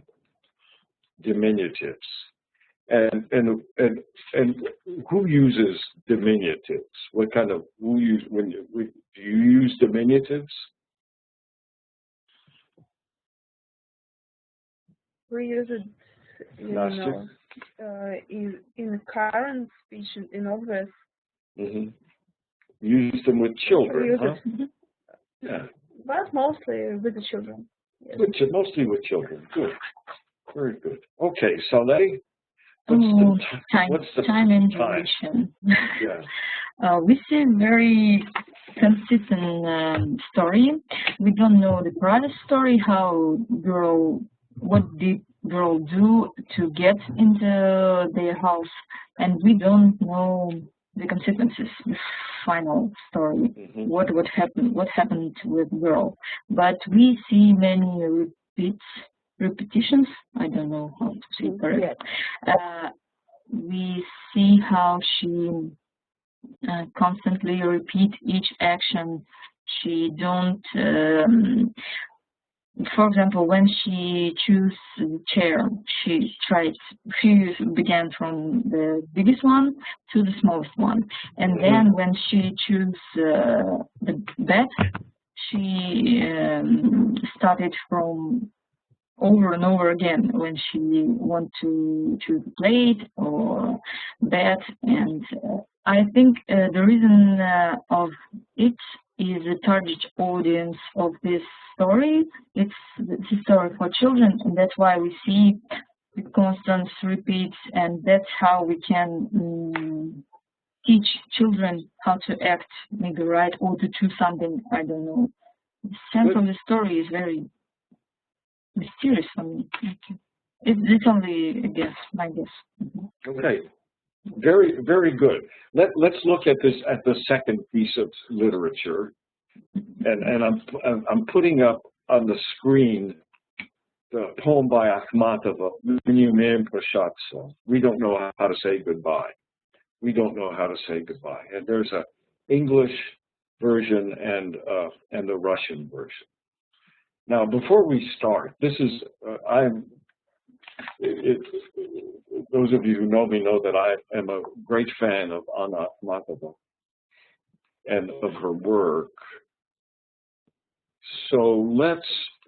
Diminutives. And who uses diminutives? What kind of do you use diminutives? We use it in current speech in obvious. Mm-hmm. Use them with children, huh? Yeah. But mostly with the children. Yes. Mostly with children. Good. Very good. Okay, so what's the time and duration? Yeah. We see very consistent story. We don't know the private story, what did girl do to get into their house, and we don't know the consequences, the final story, what happened with girl. But we see many repetitions. I don't know how to say it correctly. We see how she constantly repeat each action. She don't. For example, when she choose the chair, she began from the biggest one to the smallest one, and then when she choose the bed, she started from over and over again when she want to choose a plate or bed. And I think the reason of it is the target audience of this story. It's the story for children, and that's why we see the constant repeats, and that's how we can teach children how to act, maybe right, or to choose something. I don't know. The sense of the story is very mysterious for me. It's only a guess, my guess. Okay, very, very good. Let's look at the second piece of literature, and I'm putting up on the screen the poem by Akhmatova, We Don't Know How to Say Goodbye. We don't know how to say goodbye. And there's an English version and the Russian version. Now, before we start, this is those of you who know me know that I am a great fan of Anna Akhmatova and of her work. So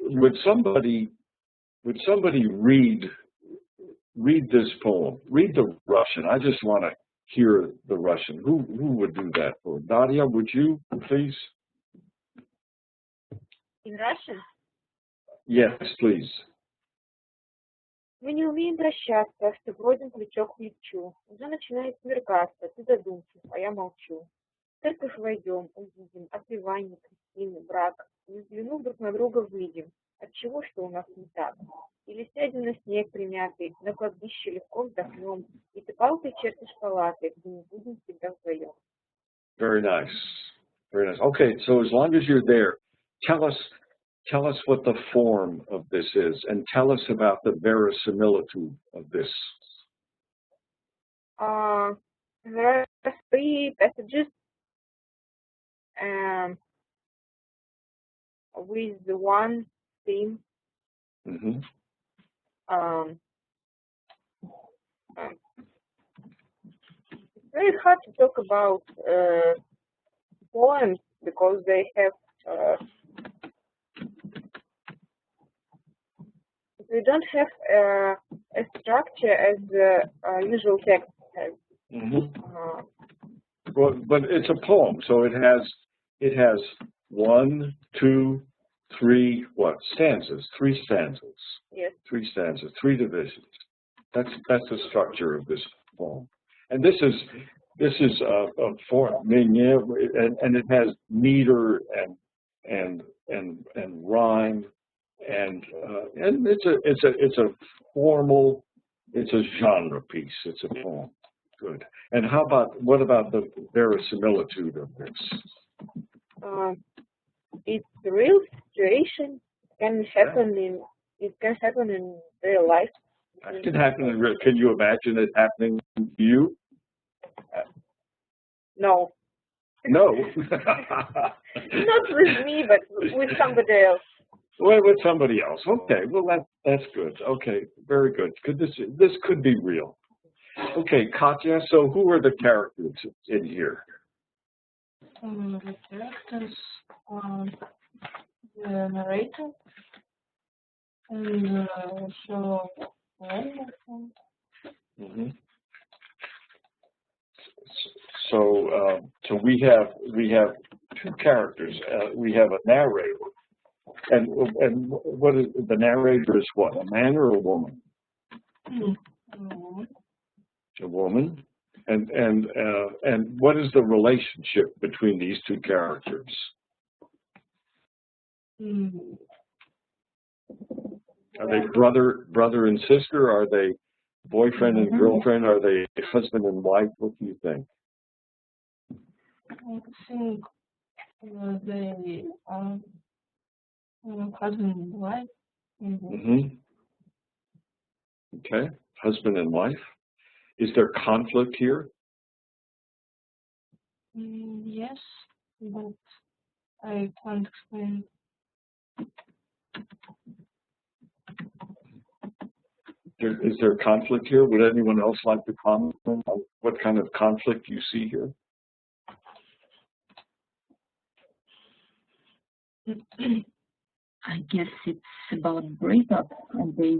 would somebody read this poem? Read the Russian. I just want to hear the Russian. Who would do that for? Nadia, would you please? In Russian? Yes, please. Мы не умеем прощаться, что бродим плечо к плечу. Уже начинает смеркаться, ты задумчив, а я молчу. В церковь войдем, увидим, отпевание, крестины, брак. Не взглянув друг на друга, выйдем. Отчего, что у нас не так? Или сядем на снег примятый, на кладбище легко вздохнем, и ты палкой чертишь палаты, где не будем всегда вдвоем. Very nice. Very nice. Okay, so as long as you're there, tell us what the form of this is, and tell us about the verisimilitude of this. There are 3 passages with one theme. Mm-hmm. It's very hard to talk about poems because they have they don't have a structure as the usual text has. Mm-hmm. Well, but it's a poem, so it has 1, 2, three what stanzas? Three stanzas. Yes. Three stanzas, three divisions. That's the structure of this poem, and this is a form, and it has meter and rhyme, and it's a formal, it's a genre piece. It's a poem. Good. And what about the verisimilitude of this? It's a real situation. It can happen in real life. It can happen in real. Can you imagine it happening to you? No. No. Not with me, but with somebody else. Well, with somebody else. Okay. Well, that's good. Okay. Very good. This could be real. Okay, Katya. So, who are the characters in here? The characters are the narrator and so So we have two characters. We have a narrator, and what is the narrator? Is what, a man or a woman? A woman. And what is the relationship between these two characters? Are they brother and sister? Are they boyfriend and girlfriend? Are they husband and wife? What do you think? I think they are husband and wife. Okay, husband and wife. Is there conflict here? Yes, but I can't explain. Is there conflict here? Would anyone else like to comment on what kind of conflict you see here? I guess it's about breakup, and they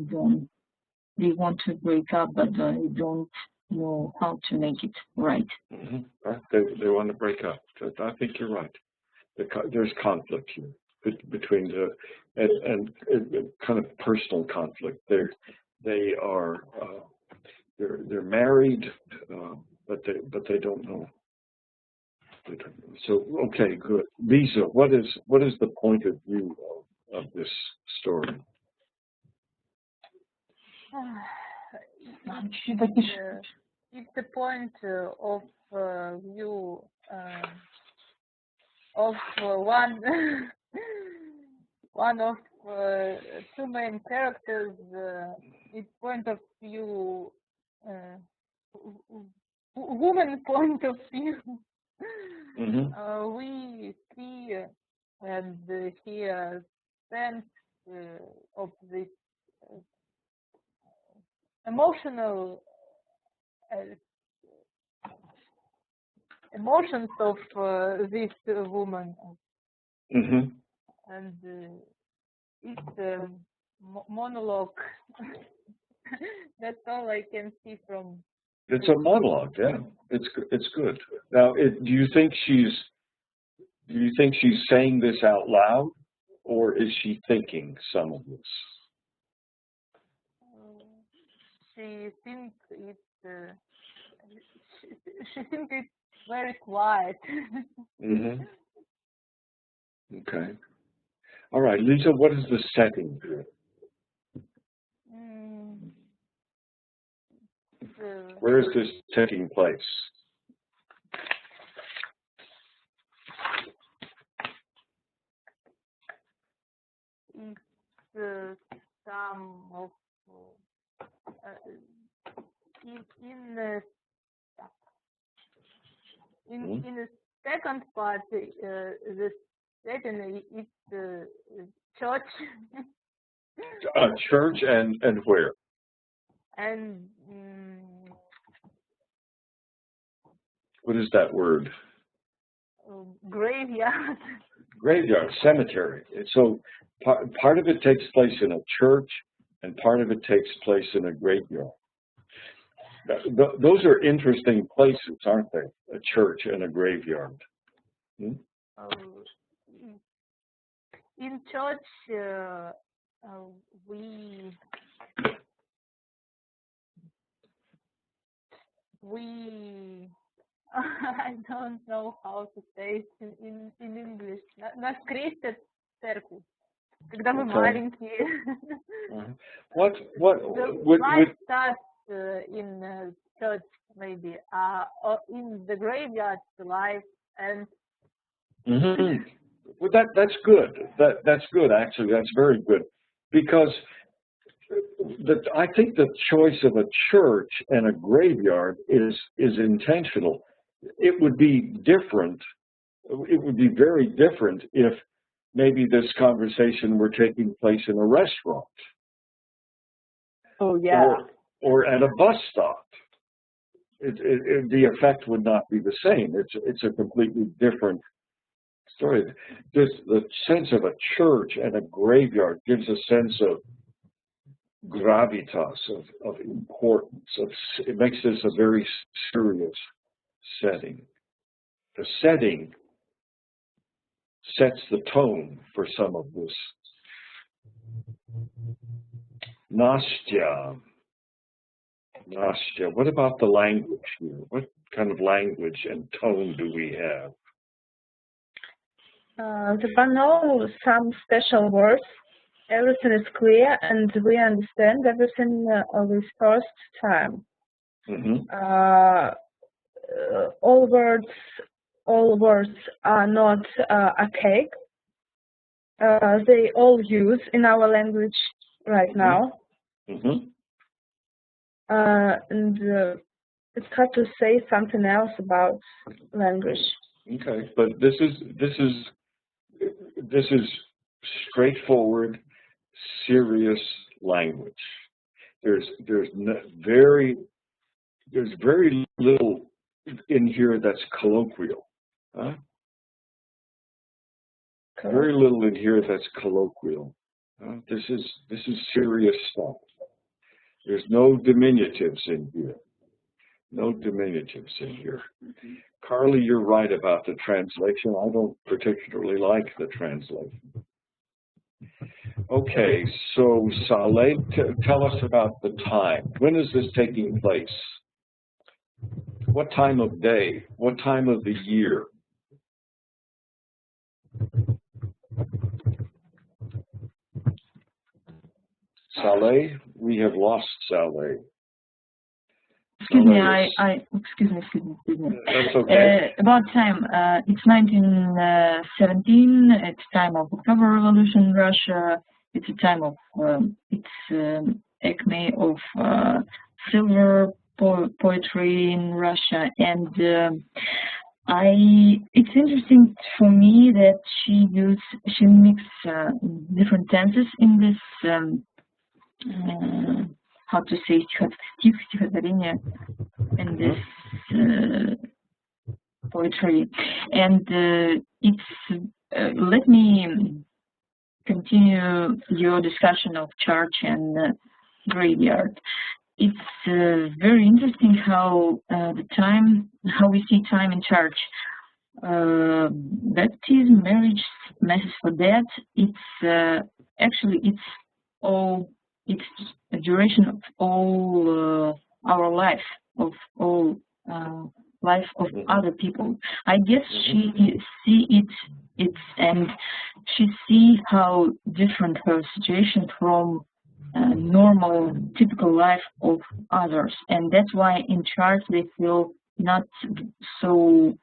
want to break up, but they don't know how to make it right. They want to break up. I think you're right. There's conflict here between and kind of personal conflict. They're married, but they don't know. So okay, good. Lisa, what is the point of view of this story? It's the point of view of one of two main characters. It's point of view, woman point of view. We see and hear sense of this emotional emotions of this woman, and it's a monologue. That's all I can see from. It's a monologue, yeah. It's good. Now, do you think she's saying this out loud, or is she thinking some of this? She thinks it's. She thinks it's very quiet. Okay. All right, Lisa. What is the setting here? Where is this taking place? It's some of in the second part, the setting is church. Church and where? And what is that word? Graveyard. Graveyard, cemetery. So part of it takes place in a church, and part of it takes place in a graveyard. Those are interesting places, aren't they? A church and a graveyard. in church we I don't know how to say it in English. Нас крестят в церкви, когда мы маленькие. What the life starts in church maybe, or in the graveyard life and. Well, that's good. That's good actually. That's very good, because I think the choice of a church and a graveyard is intentional. It would be different. It would be very different if maybe this conversation were taking place in a restaurant. Oh yeah. Or at a bus stop. The effect would not be the same. It's a completely different story. The sense of a church and a graveyard gives a sense of gravitas, of importance. It makes this a very serious setting. The setting sets the tone for some of this. Nastya, what about the language here? What kind of language and tone do we have? There are no some special words. Everything is clear, and we understand everything with first time. All words are not archaic. They all use in our language right now. And it's hard to say something else about language. Okay, but this is straightforward, serious language. There's very little in here that's colloquial. Huh? Very little in here that's colloquial. This is serious stuff. There's no diminutives in here. No diminutives in here. Carly, you're right about the translation. I don't particularly like the translation. Okay, so Saleh, tell us about the time. When is this taking place? What time of day? What time of the year? Saleh, we have lost Saleh. Excuse me, excuse me. That's okay. About time, it's 1917. It's time of October Revolution in Russia. It's a time of acme of silver poetry in Russia, and it's interesting for me that she mixes different tenses in this. How to say стихотворение in this poetry, and let me continue your discussion of church and graveyard. It's very interesting how how we see time in church. Baptism, marriage, masses for death. It's actually it's a duration of all our life, of all life of other people. I guess she see it and she see how different her situation from normal, typical life of others, and that's why in church they feel not so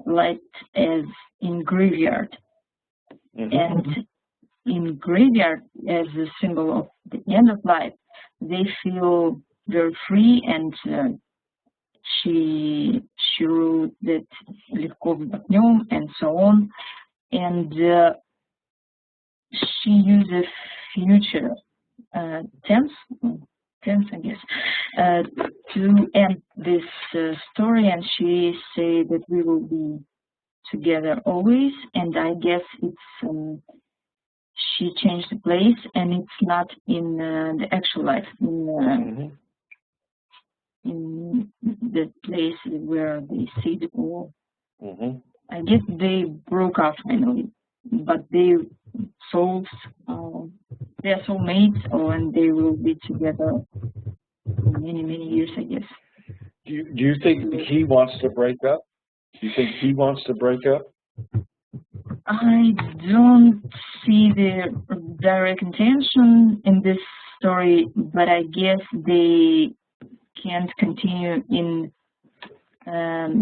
light as in graveyard. And in graveyard, as a symbol of the end of life, they feel very free, and she wrote that легко вздохнем and so on, and she uses future tense, I guess, to end this story, and she say that we will be together always, and I guess it's she changed the place, and it's not in the actual life, in the place where they sit, or I guess they broke up finally, but they souls. They are soulmates, and they will be together for many, many years, I guess. Do you think he wants to break up? Do you think he wants to break up? I don't see the direct intention in this story, but I guess they can't continue in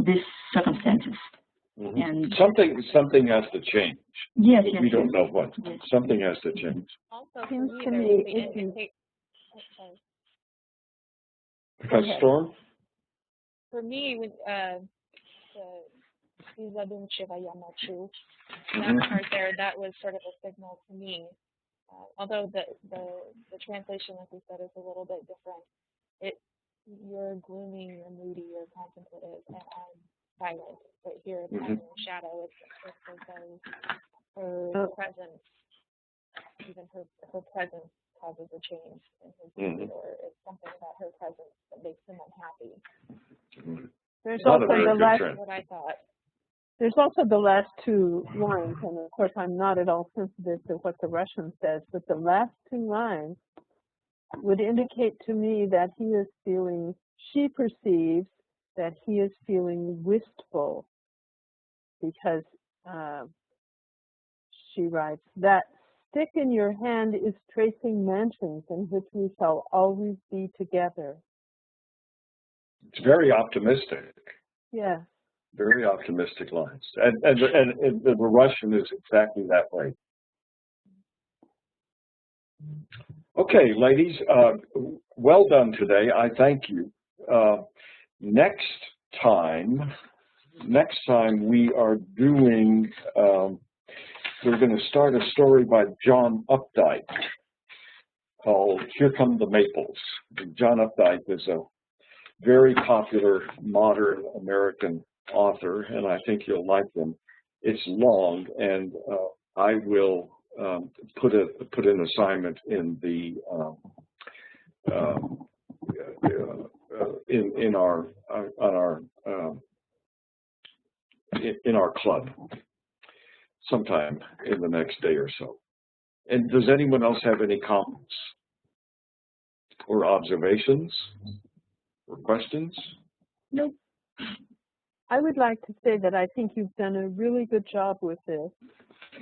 these circumstances. Mm-hmm. And something has to change. Yes, but yes. We don't know what. Yes. Something has to change. Also, Seems for to me, me, there's the indication. Because Storm? For me, with that part there, that was sort of a signal to me. Although the translation, like we said, is a little bit different. You're gloomy, you're moody, you're contemplative, and I'm silent. But here it's kind of in shadow. It's as though her presence, even her presence causes a change in his mood, or it's something about her presence that makes him unhappy. There's also the last, what I thought. There's also the last two lines, and of course I'm not at all sensitive to what the Russian says, but the last two lines would indicate to me that he is feeling, she perceives that he is feeling wistful, because she writes, that stick in your hand is tracing mansions in which we shall always be together. It's very optimistic. Yeah. Very optimistic lines. And the Russian is exactly that way. Okay, ladies, well done today. I thank you. Next time we are doing, we're going to start a story by John Updike called Here Come the Maples. John Updike is a very popular modern American author, and I think you'll like him. It's long, and I will put an assignment in the in our club sometime in the next day or so. And does anyone else have any comments or observations or questions? Nope. I would like to say that I think you've done a really good job with this.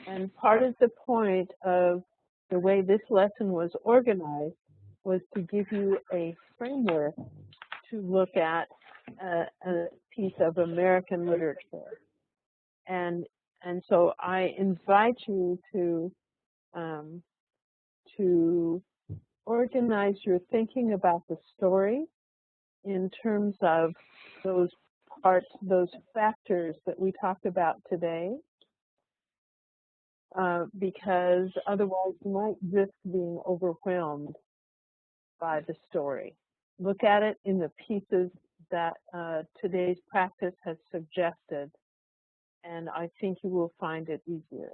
And part of the point of the way this lesson was organized was to give you a framework to look at a piece of American literature. And so I invite you to organize your thinking about the story in terms of those parts, those factors that we talked about today, because otherwise you might risk being overwhelmed by the story. Look at it in the pieces that today's practice has suggested, and I think you will find it easier.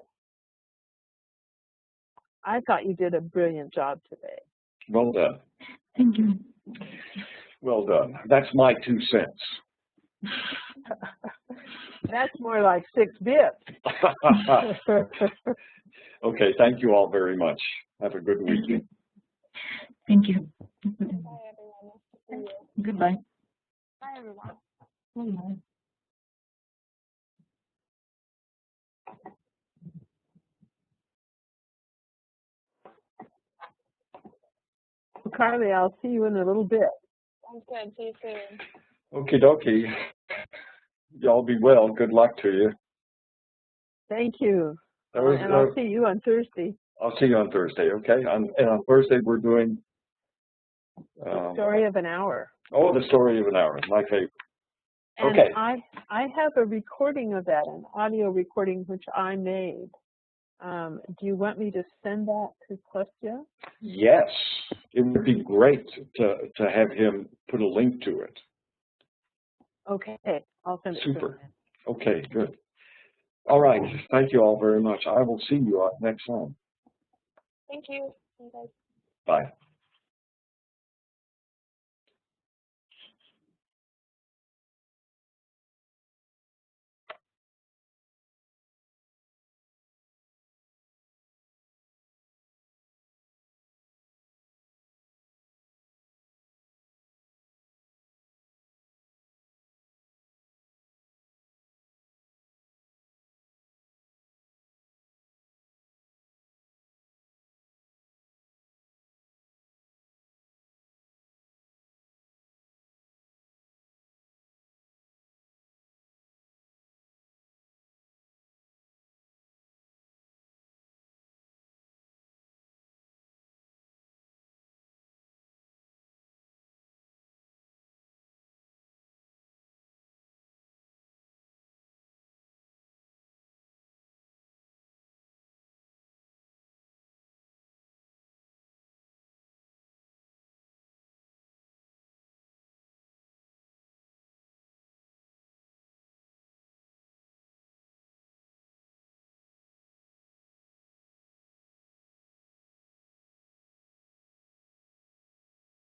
I thought you did a brilliant job today. Well done. Thank you. Well done. That's my 2 cents. That's more like 6 bits. Okay, thank you all very much. Have a good week. Thank you. Bye, everyone. Goodbye. Bye, everyone. Goodbye. Carly, I'll see you in a little bit. Sounds good. See you soon. Okie dokie. Y'all be well. Good luck to you. Thank you. And I'll see you on Thursday. I'll see you on Thursday, okay? And on Thursday we're doing... The story of an hour. Oh, the story of an hour, my favorite. And okay. I have a recording of that, an audio recording which I made. Do you want me to send that to Kostya? Yes, it would be great to have him put a link to it. Okay, I'll send it to him. Super. Okay, good. All right, thank you all very much. I will see you next time. Thank you. See you guys. Bye.